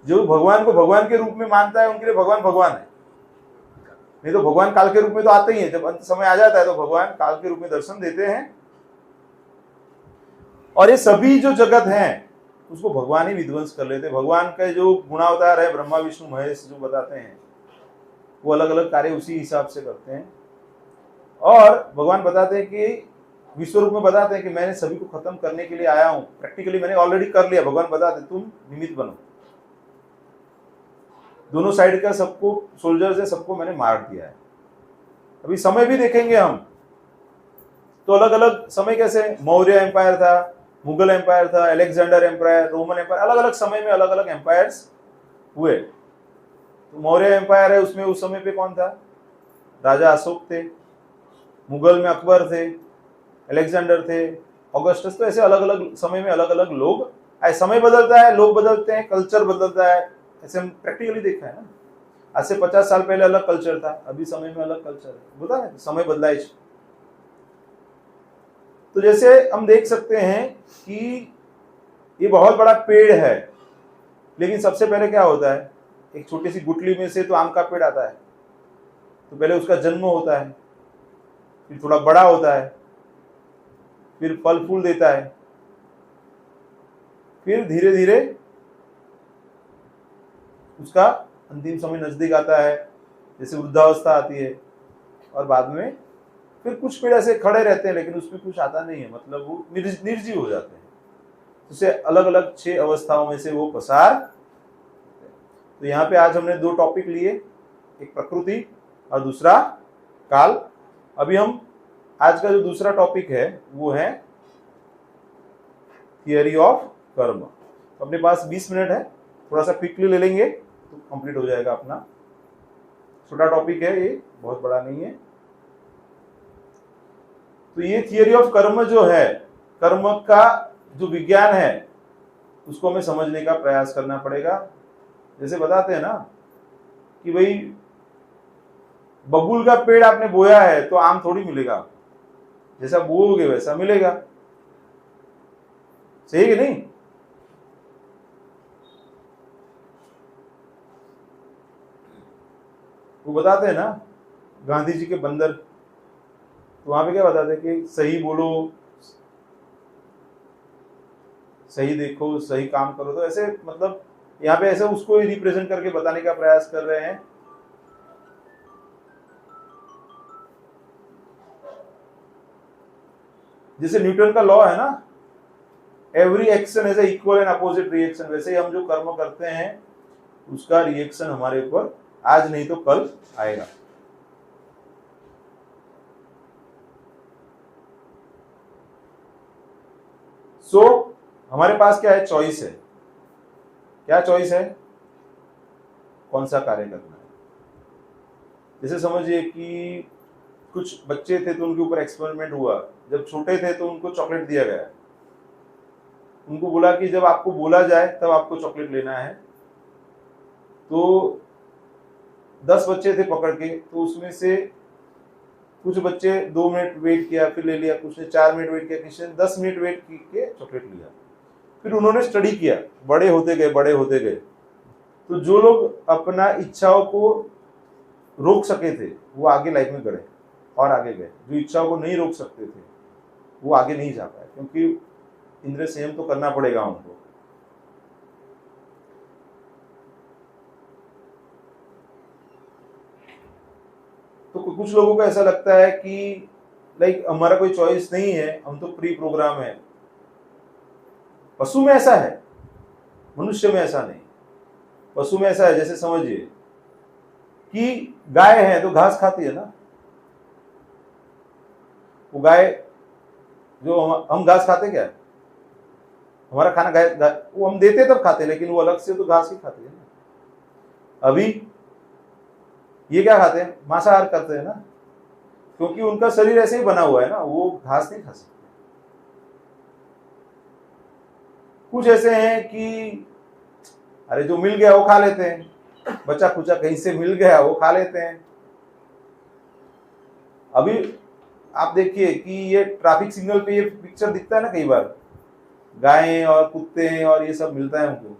जो भगवान को भगवान के रूप में मानता है उनके लिए भगवान भगवान है, नहीं तो भगवान काल के रूप में तो आते ही है। जब अंत समय आ जाता है तो भगवान काल के रूप में दर्शन देते हैं। और ये सभी जो जगत है उसको भगवान ही विध्वंस कर लेते हैं। भगवान का जो गुणावतार है ब्रह्मा विष्णु महेश जो बताते हैं, वो अलग अलग कार्य उसी हिसाब से करते हैं। और भगवान बताते हैं कि विश्व रूप में बताते हैं कि मैंने सभी को खत्म करने के लिए आया हूं। प्रैक्टिकली मैंने ऑलरेडी कर लिया। भगवान बताते तुम निमित्त बनो। दोनों साइड का सबको सोल्जर्स है, सबको मैंने मार दिया है। अभी समय भी देखेंगे हम तो अलग अलग समय, कैसे मौर्य एम्पायर था, मुगल एम्पायर था, अलेक्जेंडर एम्पायर, रोमन एम्पायर, अलग अलग समय में अलग अलग एम्पायर्स हुए। तो मौर्य एम्पायर है, उसमें उस समय पे कौन था? राजा अशोक थे। मुगल में अकबर थे, अलेक्जेंडर थे, ऑगस्टस। तो ऐसे अलग अलग समय में अलग अलग लोग आए। समय बदलता है, लोग बदलते हैं, कल्चर बदलता है। ऐसे हम प्रैक्टिकली देखा है ना। आज से 50 साल पहले अलग कल्चर था, अभी समय में अलग कल्चर है। बोला है समय बदला है। तो जैसे हम देख सकते हैं कि ये बहुत बड़ा पेड़ है, लेकिन सबसे पहले क्या होता है? एक छोटी सी गुठली में से तो आम का पेड़ आता है। तो पहले उसका जन्म होता है, फिर थोड़ा बड़ा होता है, फिर फल फूल देता है, फिर धीरे धीरे उसका अंतिम समय नजदीक आता है, जैसे वृद्धावस्था आती है। और बाद में फिर कुछ पेड़ ऐसे खड़े रहते हैं लेकिन उसमें कुछ आता नहीं है, मतलब वो निर्जीव हो जाते हैं। उसे अलग अलग 6 अवस्थाओं में से वो पसार। तो यहाँ पे आज हमने 2 टॉपिक लिए, एक प्रकृति और दूसरा काल। अभी हम आज का जो दूसरा टॉपिक है वो है थियरी ऑफ कर्म। तो अपने पास 20 मिनट है, थोड़ा सा क्विकली ले लेंगे तो कंप्लीट हो जाएगा अपना। छोटा टॉपिक है ये, बहुत बड़ा नहीं है। तो ये थियरी ऑफ कर्म जो है, कर्म का जो विज्ञान है उसको हमें समझने का प्रयास करना पड़ेगा। जैसे बताते हैं ना कि भाई बबूल का पेड़ आपने बोया है तो आम थोड़ी मिलेगा, जैसा बोओगे वैसा मिलेगा। सही है कि नहीं? वो बताते हैं ना गांधी जी के बंदर, तो वहां पे क्या बताते हैं कि सही बोलो, सही देखो, सही काम करो। तो ऐसे मतलब यहाँ पे ऐसे उसको ही रिप्रेजेंट करके बताने का प्रयास कर रहे हैं। जैसे न्यूटन का लॉ है ना, every action is equal and opposite reaction, वैसे ही हम जो कर्म करते हैं उसका रिएक्शन हमारे ऊपर आज नहीं तो कल आएगा। सो हमारे पास क्या है? चॉइस है। क्या चॉइस है? कौन सा कार्य करना है। जैसे समझिए कि कुछ बच्चे थे तो उनके ऊपर एक्सपेरिमेंट हुआ। जब छोटे थे तो उनको चॉकलेट दिया गया, उनको बोला कि जब आपको बोला जाए तब आपको चॉकलेट लेना है। तो 10 बच्चे थे पकड़ के, तो उसमें से कुछ बच्चे 2 मिनट वेट किया फिर ले लिया, कुछ ने 4 मिनट वेट किया, किसी ने 10 मिनट वेट के चॉकलेट लिया। फिर उन्होंने स्टडी किया, बड़े होते गए। तो जो लोग अपना इच्छाओं को रोक सके थे वो आगे लाइफ में बढ़े और आगे गए। जो इच्छाओं को नहीं रोक सकते थे वो आगे नहीं जा पाए, क्योंकि इंद्रिय संयम तो करना पड़ेगा उनको। तो कुछ लोगों को ऐसा लगता है कि लाइक हमारा कोई चॉइस नहीं है, हम तो प्री प्रोग्राम है। पशु में ऐसा है, मनुष्य में ऐसा नहीं। पशु में ऐसा है, जैसे समझिए कि गाय है तो घास खाती है ना, वो गाय जो हम घास खाते क्या, हमारा खाना गाय वो हम देते तब खाते, लेकिन वो अलग से तो घास ही खाते हैं ना। अभी ये क्या खाते हैं, मांसाहार करते हैं ना, क्योंकि उनका शरीर ऐसे ही बना हुआ है ना, वो घास नहीं खा सकते। कुछ ऐसे हैं कि अरे जो मिल गया वो खा लेते हैं, बच्चा कुचा कहीं से मिल गया वो खा लेते हैं। अभी आप देखिए कि ये ट्रैफिक सिग्नल पे ये पिक्चर दिखता है ना कई बार, गायें और कुत्ते और ये सब मिलता है उनको,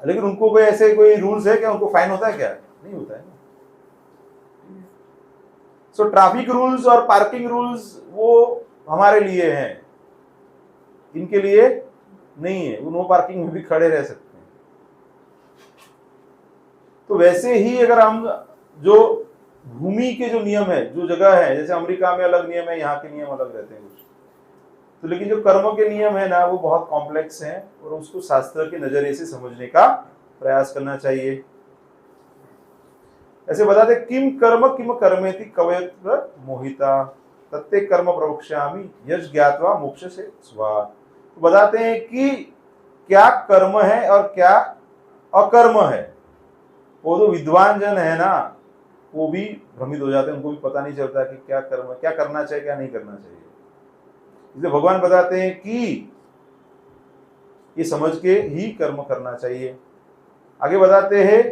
लेकिन उनको कोई ऐसे कोई रूल्स है क्या, उनको फाइन होता है क्या, नहीं होता है ना। सो ट्रैफिक रूल्स और पार्किंग रूल्स वो हमारे लिए हैं, इनके लिए नहीं है, वो नो पार्किंग में भी खड़े रह सकते हैं। तो वैसे ही अगर हम जो भूमि के जो नियम है, जो जगह है, जैसे अमेरिका में अलग नियम है, यहाँ के नियम अलग रहते हैं कुछ, तो लेकिन जो कर्म के नियम है ना वो बहुत कॉम्प्लेक्स हैं और उसको शास्त्र के नजरिए से समझने का प्रयास करना चाहिए। ऐसे बताते किम कर्मेति कवयत्र मोहिता तत्ते कर्म प्रवक्ष्यामि यश ज्ञात्वा मोक्ष से स्वा। तो बताते हैं कि क्या कर्म है और क्या अकर्म है। वो जो विद्वान जन है ना वो भी भ्रमित हो जाते हैं, उनको भी पता नहीं चलता कि क्या कर्म, क्या करना चाहिए क्या नहीं करना चाहिए। इसलिए भगवान बताते हैं कि ये समझ के ही कर्म करना चाहिए। आगे बताते हैं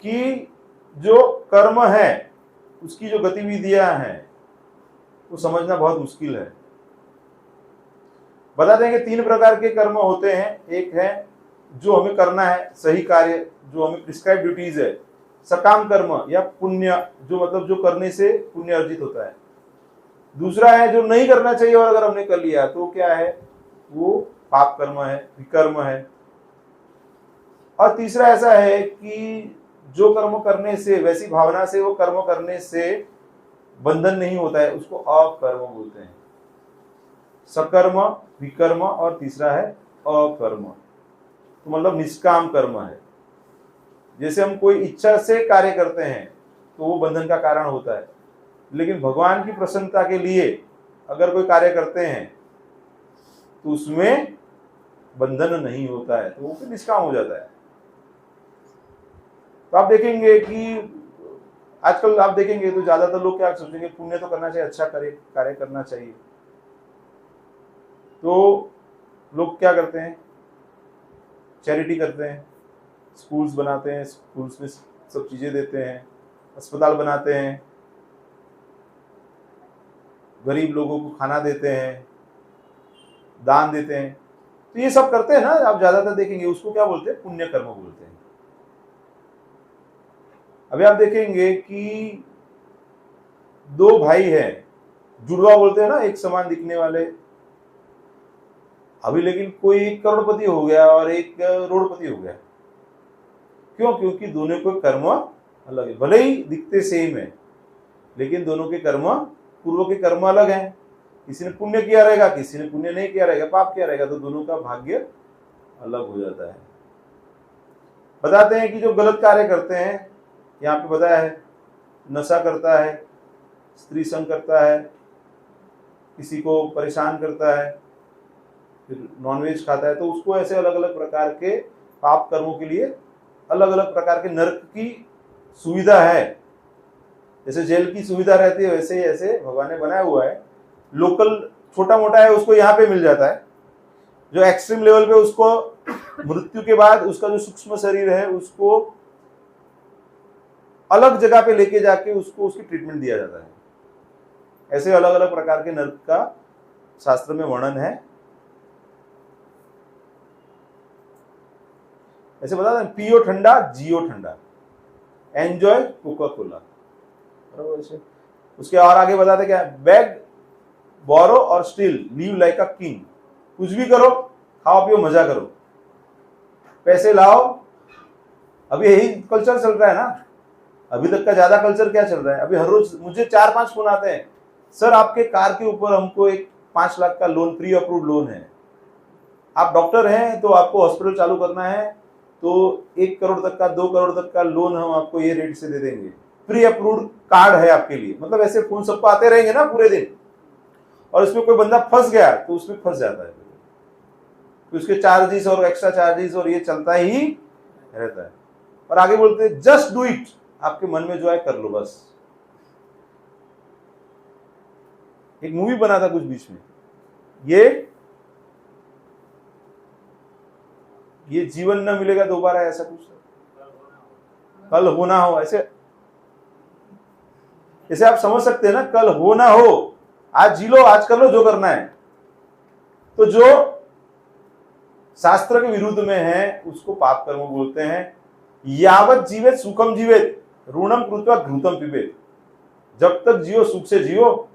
कि जो कर्म है उसकी जो गतिविधियां हैं वो समझना बहुत मुश्किल है। बताते हैं कि 3 प्रकार के कर्म होते हैं। एक है जो हमें करना है सही कार्य, जो हमें प्रिस्क्राइब ड्यूटीज है, सकाम कर्म या पुण्य, जो मतलब जो करने से पुण्य अर्जित होता है। दूसरा है जो नहीं करना चाहिए और अगर हमने कर लिया तो क्या है, वो पाप कर्म है, विकर्म है। और तीसरा ऐसा है कि जो कर्म करने से, वैसी भावना से वो कर्म करने से बंधन नहीं होता है, उसको अकर्म बोलते हैं। सकर्म, विकर्म और तीसरा है अकर्म, तो मतलब निष्काम कर्म है। जैसे हम कोई इच्छा से कार्य करते हैं तो वो बंधन का कारण होता है, लेकिन भगवान की प्रसन्नता के लिए अगर कोई कार्य करते हैं तो उसमें बंधन नहीं होता है, तो वो फिर निष्काम हो जाता है। तो आप देखेंगे कि आजकल आप देखेंगे तो ज्यादातर लोग क्या सोचेंगे, पुण्य तो करना चाहिए, अच्छा कार्य करना चाहिए। तो लोग क्या करते हैं, चैरिटी करते हैं, स्कूल्स बनाते हैं, स्कूल्स में सब चीजें देते हैं, अस्पताल बनाते हैं, गरीब लोगों को खाना देते हैं, दान देते हैं। तो ये सब करते हैं ना, आप ज्यादातर देखेंगे, उसको क्या बोलते हैं, पुण्य कर्म बोलते हैं। अभी आप देखेंगे कि 2 भाई हैं, जुड़वा बोलते हैं ना, एक समान दिखने वाले। अभी लेकिन कोई 1 करोड़पति हो गया और एक करोड़पति हो गया, क्यों, क्योंकि दोनों के कर्म अलग है। भले ही दिखते सेम है लेकिन दोनों के कर्म, पूर्व के कर्म अलग हैं। किसी ने पुण्य किया रहेगा, किसी ने पुण्य नहीं किया रहेगा, पाप किया रहेगा, तो दोनों का भाग्य अलग हो जाता है। बताते हैं कि जो गलत कार्य करते हैं, यहाँ पे बताया है, नशा करता है, स्त्री संग करता है, किसी को परेशान करता है, फिर नॉनवेज खाता है, तो उसको ऐसे अलग अलग प्रकार के पाप कर्मों के लिए अलग अलग प्रकार के नरक की सुविधा है। जैसे जेल की सुविधा रहती है वैसे ही ऐसे भगवान ने बनाया हुआ है। लोकल छोटा मोटा है उसको यहाँ पे मिल जाता है, जो एक्सट्रीम लेवल पे उसको मृत्यु के बाद उसका जो सूक्ष्म शरीर है उसको अलग जगह पे लेके जाके उसको उसकी ट्रीटमेंट दिया जाता है। ऐसे अलग अलग प्रकार के नरक का शास्त्र में वर्णन है। ऐसे बता दें, पियो ठंडा जियो ठंडा, एंजॉय कोका कोला। उसके और आगे बताते क्या, बैग बोरो और steel leave like a king. कुछ भी करो, खाओ पियो मजा करो, पैसे लाओ। अभी यही कल्चर चल रहा है ना, अभी तक का ज्यादा कल्चर क्या चल रहा है। अभी हर रोज मुझे 4-5 फोन आते हैं, सर आपके कार के ऊपर हमको एक 5 लाख का लोन, प्री अप्रूव्ड लोन है, आप डॉक्टर हैं तो आपको हॉस्पिटल चालू करना है तो 1 करोड़ तक का, 2 करोड़ तक का लोन हम आपको ये रेट से दे देंगे। प्री अप्रूव्ड कार्ड है आपके लिए, मतलब ऐसे फोन सबको आते रहेंगे ना पूरे दिन, और उसमें कोई बंदा फंस गया तो उसमें फंस जाता है, तो उसके चार्जेस और एक्स्ट्रा चार्जेस और ये चलता ही रहता है। और आगे बोलते हैं जस्ट डू इट, आपके मन में जो है कर लो बस। एक मूवी बना था कुछ बीच में, ये जीवन न मिलेगा दोबारा, ऐसा कुछ कल हो ना हो, ऐसे आप समझ सकते हैं ना, कल हो ना हो, आज जी लो, आज कर लो जो करना है। तो जो शास्त्र के विरुद्ध में है उसको पाप कर्म बोलते हैं। यावत जीवेत सुखम जीवेत ऋणम कृत्वा घृतम पिबेत, जब तक जियो सुख से जियो,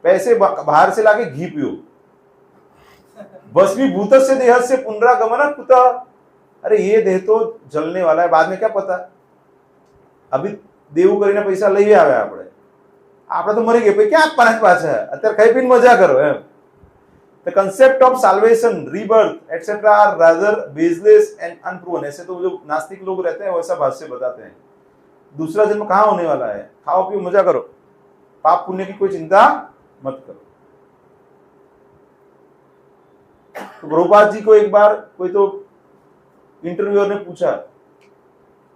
पैसे बाहर से लाके घी पियो, भस्मीभूत से देह से पुनरागमन कुतः, अरे ये देह तो जलने वाला है, बाद में क्या पता, अभी देव કરીને पैसा લઈ આવ્યા આપણે તો મરી ગયે, ક્યાં પાછા પાછા અત્યારે ખાઈ પીને મજા કરો એમ। The concept of salvation, rebirth, etc. are rather baseless and unproven। ऐसे तो जो नास्तिक लोग रहते हैं वैसा भाष्य बताते हैं, दूसरा जन्म कहाँ होने वाला है, खाओ पियो मजा करो, पाप पुण्य की कोई चिंता मत करो। तो प्रभुपाद जी को एक बार कोई तो इंटरव्यूअर ने पूछा,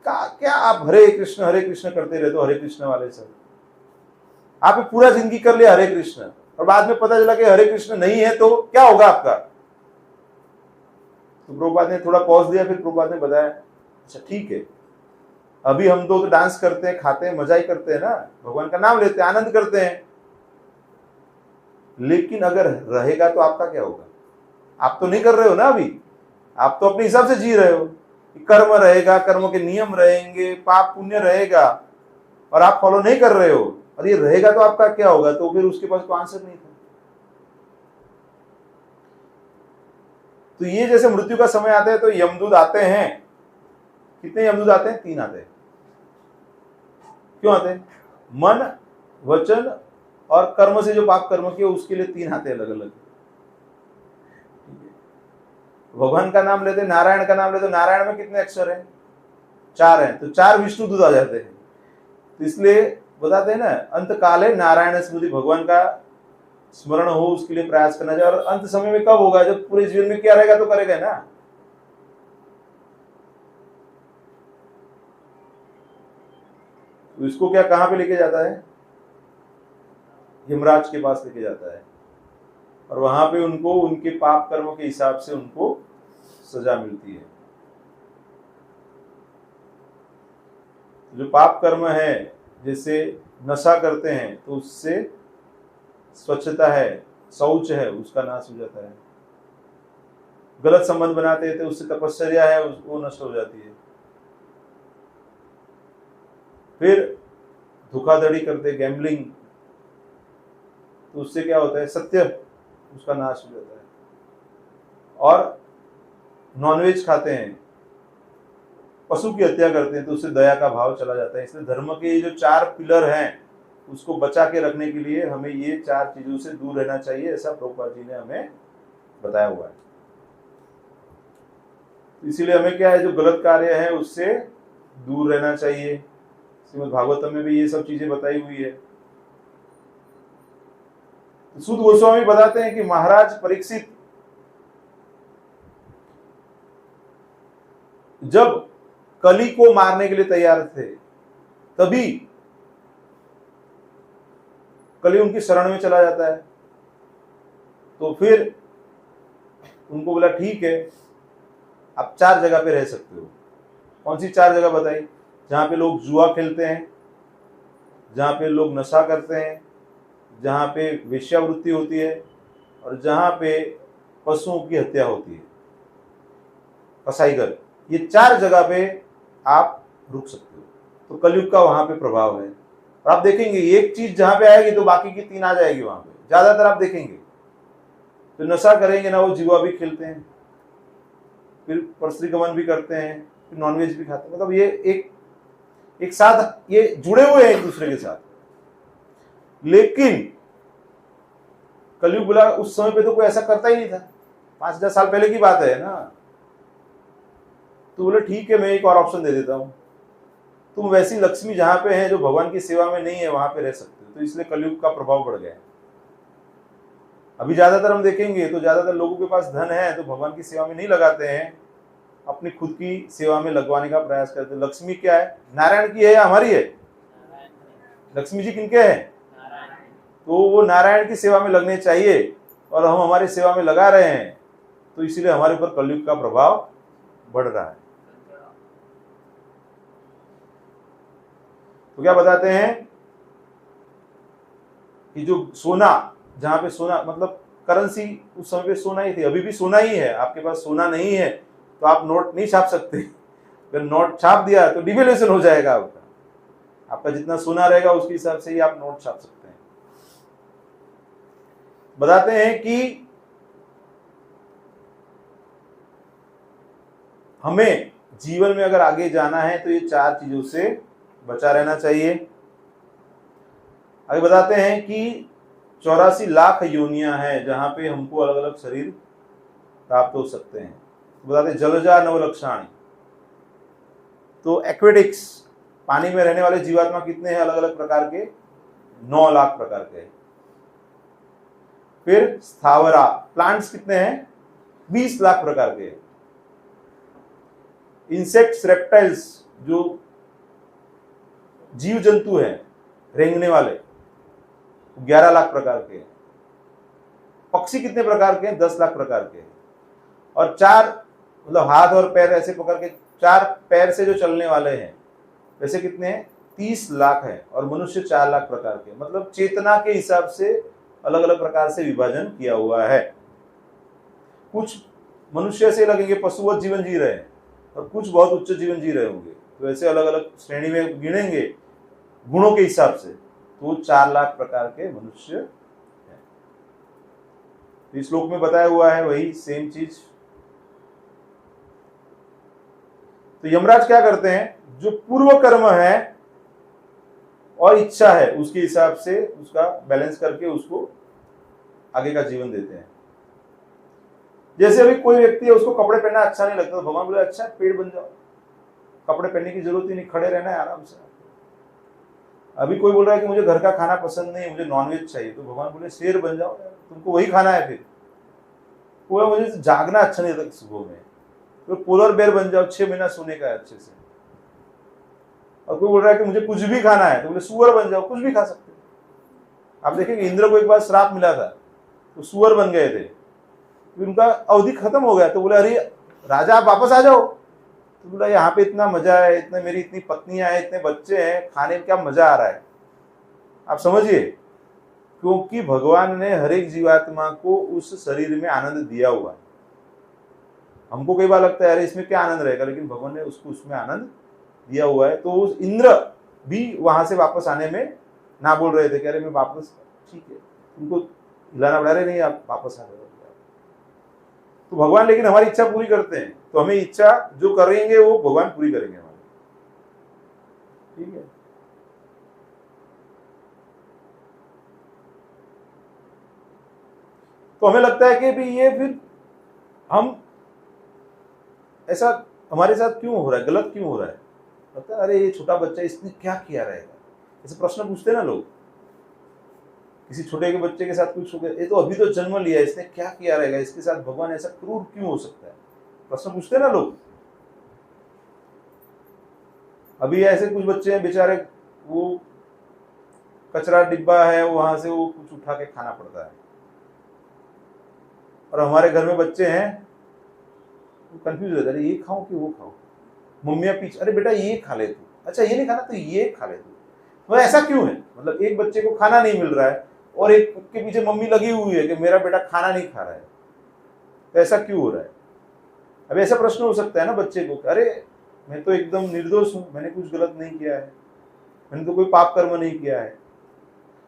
क्या आप हरे कृष्ण करते रहते हो, हरे कृष्ण वाले सब, आपने पूरा जिंदगी कर लिया हरे कृष्ण, और बाद में पता चला कि हरे कृष्ण नहीं है, तो क्या होगा आपका। तो प्रभुपाद ने थोड़ा पॉज दिया, फिर प्रभुपाद ने बताया, अच्छा ठीक है, अभी हम तो डांस करते हैं, खाते हैं, मजा ही करते हैं ना, भगवान का नाम लेते हैं, आनंद करते हैं, लेकिन अगर रहेगा तो आपका क्या होगा। आप तो नहीं कर रहे हो ना अभी, आप तो अपने हिसाब से जी रहे हो, कर्म रहेगा, कर्म के नियम रहेंगे, पाप पुण्य रहेगा, और आप फॉलो नहीं कर रहे हो, और ये रहेगा तो आपका क्या होगा। तो फिर उसके पास कोई आंसर नहीं था। तो ये जैसे मृत्यु का समय आता है तो यमदूत आते हैं, कितने यमदूत आते हैं, 3 आते हैं। क्यों आते हैं, मन वचन और कर्म से जो पाप कर्म किए उसके लिए 3 आते हैं अलग अलग। भगवान का नाम लेते, नारायण का नाम लेते, नारायण में कितने अक्षर हैं, 4 हैं, तो 4 विष्णु दूत आ जाते हैं। तो इसलिए बताते हैं ना, अंत काले नारायण स्मृति, भगवान का स्मरण हो उसके लिए प्रयास करना चाहिए। और अंत समय में कब होगा, जब पूरे जीवन में क्या रहेगा तो करेगा ना। तो इसको क्या कहां पे लेके जाता है, यमराज के पास लेके जाता है, और वहां पे उनको उनके पाप कर्मों के हिसाब से उनको सजा मिलती है। जो पाप कर्म है, जैसे नशा करते हैं तो उससे स्वच्छता है, शौच है, उसका नाश हो जाता है। गलत संबंध बनाते हैं तो उससे तपस्या है, वो नष्ट हो जाती है। फिर धोखाधड़ी करते, गैम्बलिंग, तो उससे क्या होता है, सत्य, उसका नाश हो जाता है। और नॉनवेज खाते हैं, पशु की हत्या करते हैं, तो उससे दया का भाव चला जाता है। इसलिए धर्म के ये जो 4 पिलर हैं उसको बचा के रखने के लिए हमें ये 4 चीजों से दूर रहना चाहिए, ऐसा प्रभुपाद जी ने हमें बताया हुआ है। इसीलिए हमें क्या है, जो गलत कार्य है उससे दूर रहना चाहिए। श्रीमद् भागवतम में भी ये सब चीजें बताई हुई है। सूत गोस्वामी बताते हैं कि महाराज परीक्षित जब कली को मारने के लिए तैयार थे, तभी कली उनकी शरण में चला जाता है। तो फिर उनको बोला ठीक है, आप 4 जगह पे रह सकते हो। कौन सी 4 जगह बताई, जहां पे लोग जुआ खेलते हैं, जहां पे लोग नशा करते हैं, जहां पे वेश्यावृत्ति होती है, और जहां पे पशुओं की हत्या होती है, कसाईगर, ये 4 जगह पे आप रुक सकते हो। तो कलयुग का वहां पे प्रभाव है। और आप देखेंगे एक चीज जहां पे आएगी तो बाकी की 3 आ जाएगी वहां पे, ज्यादातर आप देखेंगे। तो नशा करेंगे ना, वो जुआ भी खेलते हैं, फिर परस्त्रीगमन भी करते हैं, फिर नॉनवेज भी खाते हैं, मतलब ये एक साथ ये जुड़े हुए हैं एक दूसरे के साथ। लेकिन कलयुग बोला, उस समय पे तो कोई ऐसा करता ही नहीं था, 5000 साल पहले की बात है ना। तो बोले ठीक है, मैं एक और ऑप्शन दे देता हूं। तुम वैसी लक्ष्मी जहां पे है जो भगवान की सेवा में नहीं है वहां पे रह सकते हो। तो इसलिए कलयुग का प्रभाव बढ़ गया है। अभी ज्यादातर हम देखेंगे तो ज्यादातर लोगों के पास धन है तो भगवान की सेवा में नहीं लगाते हैं, अपनी खुद की सेवा में लगवाने का प्रयास करते हैं। लक्ष्मी क्या है? नारायण की है या हमारी है? लक्ष्मी जी किनके हैं? तो वो नारायण की सेवा में लगने चाहिए और हम हमारी सेवा में लगा रहे हैं, तो इसीलिए हमारे ऊपर कलयुग का प्रभाव बढ़ रहा है। तो क्या बताते हैं कि जो सोना, जहां पे सोना मतलब करेंसी उस समय पे सोना ही थी, अभी भी सोना ही है। आपके पास सोना नहीं है तो आप नोट नहीं छाप सकते। अगर नोट छाप दिया तो डिवैल्यूएशन हो जाएगा आपका जितना सोना रहेगा उसके हिसाब से ही आप नोट छाप सकते हैं। बताते हैं कि हमें जीवन में अगर आगे जाना है तो ये 4 चीजों से बचा रहना चाहिए। आगे बताते हैं कि 84 लाख योनियां हैं जहां पे हमको अलग अलग शरीर प्राप्त हो सकते हैं। बताते हैं जलजा नवलक्षाणी, तो एक्वेटिक्स पानी में रहने वाले जीवात्मा कितने हैं? अलग अलग प्रकार के 9 लाख प्रकार के। फिर स्थावरा प्लांट्स कितने हैं? 20 लाख प्रकार के। इंसेक्ट्स रेप्टाइल्स जो जीव जंतु हैं रेंगने वाले 11 लाख प्रकार के। पक्षी कितने प्रकार के हैं? 10 लाख प्रकार के। और 4 मतलब हाथ और पैर ऐसे पकड़ के 4 पैर से जो चलने वाले हैं वैसे कितने हैं? 30 लाख है। और मनुष्य 4 लाख प्रकार के। मतलब चेतना के हिसाब से अलग अलग प्रकार से विभाजन किया हुआ है। कुछ मनुष्य ऐसे लगेंगे पशुवत जीवन जी रहे हैं और कुछ बहुत उच्च जीवन जी रहे होंगे, तो ऐसे अलग अलग श्रेणी में गिनेंगे गुणों के हिसाब से, तो 4 लाख प्रकार के मनुष्य हैं। इस श्लोक में बताया हुआ है वही सेम चीज। तो यमराज क्या करते हैं? जो पूर्व कर्म है और इच्छा है उसके हिसाब से उसका बैलेंस करके उसको आगे का जीवन देते हैं। जैसे अभी कोई व्यक्ति है उसको कपड़े पहनना अच्छा नहीं लगता, तो भगवान बोले अच्छा पेड़ बन जाओ, कपड़े पहनने की जरूरत ही नहीं, खड़े रहना है आराम से। अभी कोई बोल रहा है कि मुझे घर का खाना पसंद नहीं, मुझे नॉनवेज चाहिए, तो भगवान बोले शेर बन जाओ, तुमको वही खाना है। फिर वो मुझे जागना अच्छा नहीं लगता सुबह में, तो पोलर बेयर बन जाओ, 6 महीना सोने का है अच्छे से। और कोई बोल रहा है कि मुझे कुछ भी खाना है, तो बोले सुअर बन जाओ, कुछ भी खा सकते हो। आप देखेंगे इंद्र को एक बार श्राप मिला था, तो सुअर बन गए थे, फिर उनका अवधि खत्म हो गया, तो बोले अरे राजा आप वापस आ जाओ। तो बोला यहाँ पे इतना मजा है, इतने मेरी इतनी पत्नियां हैं, इतने बच्चे हैं, खाने में क्या मजा आ रहा है। आप समझिए, क्योंकि भगवान ने हर एक जीवात्मा को उस शरीर में आनंद दिया हुआ है। हमको कई बार लगता है अरे इसमें क्या आनंद रहेगा, लेकिन भगवान ने उसको उसमें आनंद दिया हुआ है। तो उस इंद्र भी वहां से वापस आने में ना बोल रहे थे, कह रहे मैं वापस, ठीक है उनको हिलाना पड़ा रहे, नहीं आप वापस आ रहे हो। तो भगवान लेकिन हमारी इच्छा पूरी करते हैं, तो हमें इच्छा जो करेंगे वो भगवान पूरी करेंगे हमारी, ठीक है। तो हमें लगता है कि भी ये फिर हम ऐसा हमारे साथ क्यों हो रहा है, गलत क्यों हो रहा है। लगता है अरे ये छोटा बच्चा इसने क्या किया रहेगा, ऐसे प्रश्न पूछते ना लोग। किसी छोटे के बच्चे के साथ कुछ हो गया, ये तो अभी तो जन्म लिया, इसने क्या किया रहेगा, इसके साथ भगवान ऐसा क्रूर क्यों हो सकता है, प्रश्न पूछते ना लोग। अभी ऐसे कुछ बच्चे हैं बेचारे, वो कचरा डिब्बा है वहां से वो कुछ उठा के खाना पड़ता है, और हमारे घर में बच्चे हैं कंफ्यूज हो जाते हैं, ये खाओ कि वो खाओ। मम्मियाँ पीछे, अरे बेटा ये खा ले तू, अच्छा ये नहीं खाना तो ये खा ले तू। तो ऐसा क्यों है, मतलब एक बच्चे को खाना नहीं मिल रहा है और एक के पीछे मम्मी लगी हुई है कि मेरा बेटा खाना नहीं खा रहा है, तो ऐसा क्यों हो रहा है। अब ऐसा प्रश्न हो सकता है ना बच्चे को, अरे मैं तो एकदम निर्दोष हूं, मैंने कुछ गलत नहीं किया है, मैंने तो कोई पाप कर्म नहीं किया है,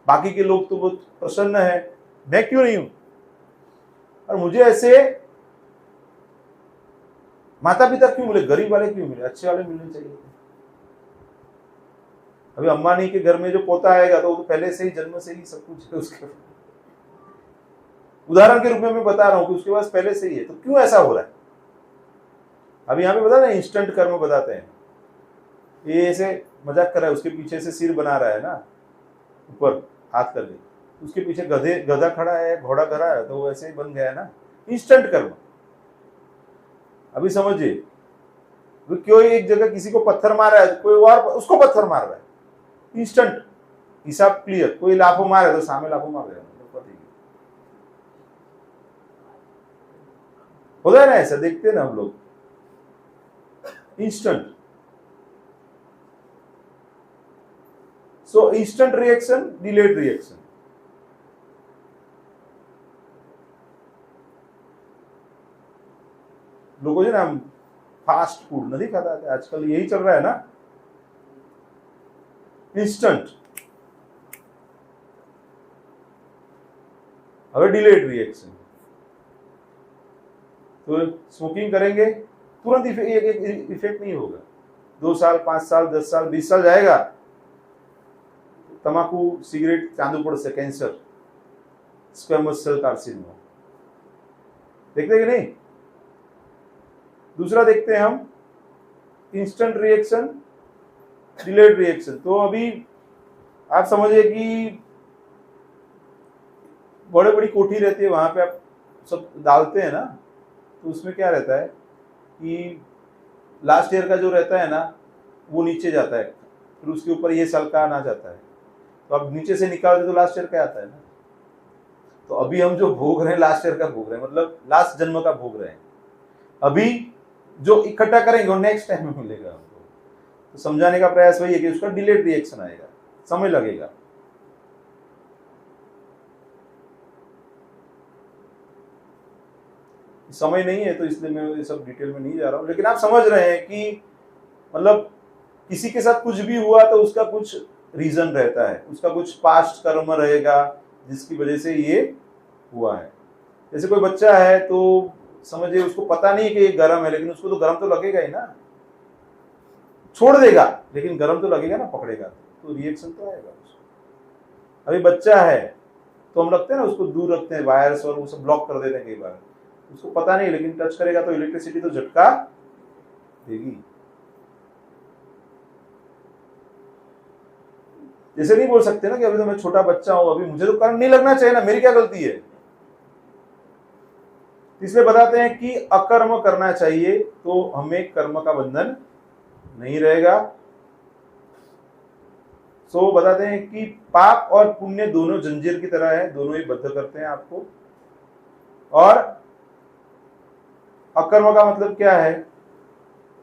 बाकी के लोग तो बहुत प्रसन्न है, मैं क्यों नहीं हूं। और मुझे ऐसे माता पिता क्यों मिले, गरीब वाले क्यों मिले, अच्छे वाले मिलने चाहिए। अभी अंबानी के घर में जो पोता आएगा तो वो तो पहले से ही जन्म से ही सब कुछ है उसके, उदाहरण के रूप में मैं बता रहा हूं कि उसके पास पहले से ही है, तो क्यों ऐसा हो रहा है। अभी यहाँ पे बता रहे इंस्टेंट कर्म बताते हैं, ये ऐसे मजाक कर रहा है, उसके पीछे से सिर बना रहा है ना ऊपर हाथ करके, उसके पीछे गधा खड़ा है, घोड़ा खड़ा है, तो वो ऐसे ही बन गया है ना, इंस्टेंट कर्म। अभी समझिए, क्यों एक जगह किसी को पत्थर मार रहा है, कोई और उसको पत्थर मार रहा है, इंस्टेंट हिसाब क्लियर। कोई लाफो मारे तो सामने लाफो मार रहा है, होता है ना ऐसा, देखते हैं ना हम लोग, इंस्टेंट। सो इंस्टेंट रिएक्शन, डिलेड रिएक्शन। लोगों जो ना फास्ट फूड नहीं खाता है आजकल, यही चल रहा है ना, इंस्टेंट। अगर डिलेड रिएक्शन, तो स्मोकिंग करेंगे तुरंत इफेक्ट नहीं होगा, 2 साल 5 साल 10 साल 20 साल जाएगा, तंबाकू सिगरेट चांदू पड़ से कैंसर, स्क्वेमस सेल कार्सिनोमा, देखते कि नहीं। दूसरा देखते हैं हम, इंस्टेंट रिएक्शन, डिलेड रिएक्शन। तो अभी आप समझिए कि बड़े बड़ी कोठी रहती है, वहां पे आप सब डालते हैं ना, तो उसमें क्या रहता है कि लास्ट ईयर का जो रहता है ना वो नीचे जाता है, फिर उसके ऊपर ये साल का ना जाता है, तो अब नीचे से निकालते तो लास्ट ईयर का आता है ना। तो अभी हम जो भोग रहे हैं लास्ट ईयर का भोग रहे हैं, मतलब लास्ट जन्म का भोग रहे हैं। अभी जो इकट्ठा करेंगे वो नेक्स्ट टाइम में मिलेगा हमको। तो समझाने का प्रयास वही है कि उसका डिलेड रिएक्शन आएगा, समय लगेगा। समय नहीं है तो इसलिए मैं ये सब डिटेल में नहीं जा रहा हूं, लेकिन आप समझ रहे हैं कि मतलब किसी के साथ कुछ भी हुआ तो उसका कुछ रीजन रहता है, उसका कुछ पास्ट कर्म रहेगा जिसकी वजह से ये हुआ है। जैसे कोई बच्चा है तो समझिए उसको पता नहीं कि ये गर्म है, लेकिन उसको तो गर्म तो लगेगा ही ना, छोड़ देगा लेकिन गर्म तो लगेगा ना, पकड़ेगा तो रिएक्शन तो आएगा उसको। अभी बच्चा है तो हम रखते हैं ना, उसको दूर रखते हैं वायर्स और वो सब ब्लॉक कर देते हैं कई बार, उसको पता नहीं, लेकिन टच करेगा तो इलेक्ट्रिसिटी तो झटका देगी। जैसे नहीं बोल सकते ना कि अभी तो मैं छोटा बच्चा हूं, अभी मुझे तो करंट नहीं लगना चाहिए ना, मेरी क्या गलती है। इसलिए बताते हैं कि अकर्म करना चाहिए तो हमें कर्म का बंधन नहीं रहेगा। सो बताते हैं कि पाप और पुण्य दोनों जंजीर की तरह है, दोनों ही बद्ध करते हैं आपको। और अकर्म का मतलब क्या है,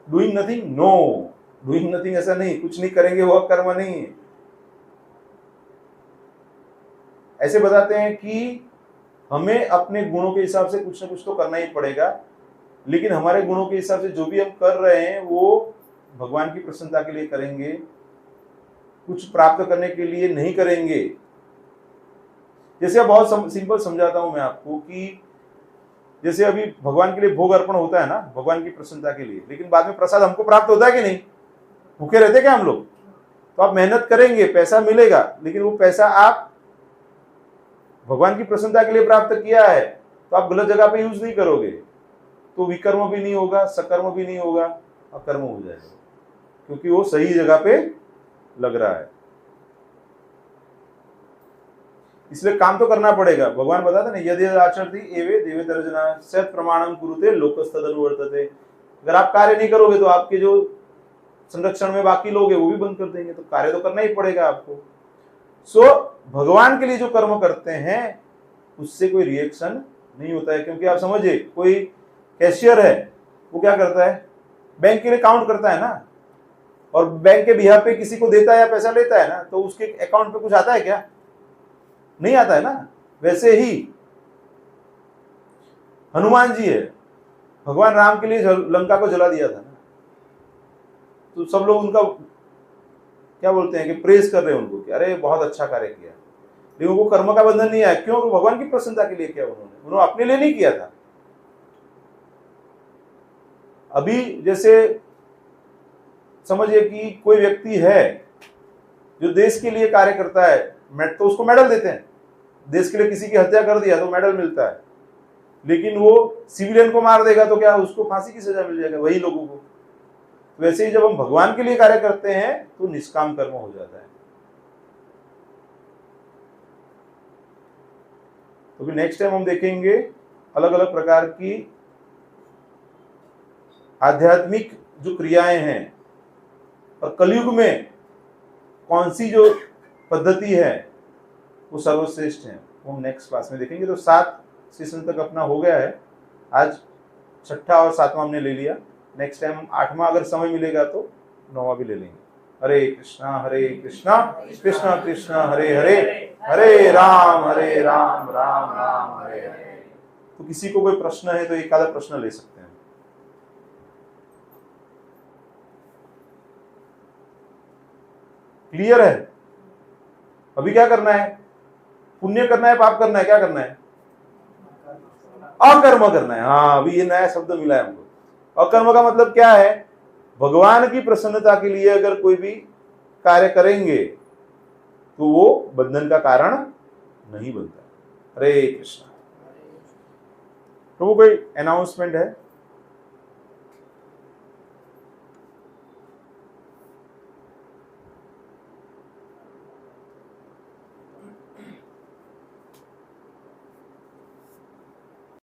doing nothing, no, doing nothing ऐसा नहीं, कुछ नहीं करेंगे वो अकर्म नहीं है। ऐसे बताते हैं कि हमें अपने गुणों के हिसाब से कुछ ना कुछ तो करना ही पड़ेगा, लेकिन हमारे गुणों के हिसाब से जो भी हम कर रहे हैं वो भगवान की प्रसन्नता के लिए करेंगे, कुछ प्राप्त करने के लिए नहीं करेंगे। जैसे बहुत सिंपल समझाता हूं मैं आपको कि जैसे अभी भगवान के लिए भोग अर्पण होता है ना, भगवान की प्रसन्नता के लिए, लेकिन बाद में प्रसाद हमको प्राप्त होता है कि नहीं, भूखे रहते क्या हम लोग। तो आप मेहनत करेंगे, पैसा मिलेगा, लेकिन वो पैसा आप भगवान की प्रसन्नता के लिए प्राप्त किया है तो आप गलत जगह पे यूज नहीं करोगे, तो विकर्म भी नहीं होगा, सकर्म भी नहीं होगा, अकर्म हो जाएगा, क्योंकि वो सही जगह पे लग रहा है। इसलिए काम तो करना पड़ेगा। भगवान बताते ना, यदि आचरति एवे देवेतर्जना सत प्रमाणम कुरुते लोकस्तदनुवर्तते। अगर आप कार्य नहीं करोगे तो आपके जो संरक्षण में बाकी लोग हैं वो भी बंद कर देंगे, तो कार्य तो करना ही पड़ेगा आपको। सो भगवान के लिए जो कर्म करते हैं उससे कोई रिएक्शन नहीं होता है, क्योंकि आप समझिए कोई कैशियर है, वो क्या करता है, बैंक के लिए काउंट करता है ना, और बैंक के बिहाफ पे किसी को देता है या पैसा लेता है ना, तो उसके अकाउंट पे कुछ आता है क्या, नहीं आता है ना। वैसे ही हनुमान जी है, भगवान राम के लिए लंका को जला दिया था ना, तो सब लोग उनका क्या बोलते हैं कि प्रेज कर रहे हैं उनको कि अरे बहुत अच्छा कार्य किया, लेकिन वो कर्म का बंधन नहीं आया। क्यों, भगवान की प्रसन्नता के लिए किया उन्होंने अपने लिए नहीं किया था। अभी जैसे समझिए कि कोई व्यक्ति है जो देश के लिए कार्य करता है, तो उसको मेडल देते हैं, देश के लिए किसी की हत्या कर दिया तो मेडल मिलता है, लेकिन वो सिविलियन को मार देगा तो क्या उसको फांसी की सजा मिल जाएगा वही लोगों को। वैसे ही जब हम भगवान के लिए कार्य करते हैं तो निष्काम कर्म हो जाता है। तो फिर नेक्स्ट टाइम हम देखेंगे अलग अलग प्रकार की आध्यात्मिक जो क्रियाएं हैं और कलयुग में कौन सी जो पद्धति है वो सर्वश्रेष्ठ है, वो हम नेक्स्ट क्लास में देखेंगे। तो 7 सेशन तक अपना हो गया है, आज 6ठा और 7वां हमने ले लिया। नेक्स्ट टाइम 8वां अगर समय मिलेगा तो 9वां भी ले लेंगे। हरे कृष्णा कृष्ण कृष्ण हरे हरे, हरे राम राम राम हरे हरे। तो किसी को कोई प्रश्न है तो एक आधा प्रश्न ले सकते हैं। क्लियर है? अभी क्या करना है? पुण्य करना है, पाप करना है, क्या करना है? अकर्म करना है। हाँ, अभी ये नया शब्द मिला है हमको। अकर्म का मतलब क्या है? भगवान की प्रसन्नता के लिए अगर कोई भी कार्य करेंगे तो वो बंधन का कारण नहीं बनता। हरे कृष्णा। तो वो कोई अनाउंसमेंट है?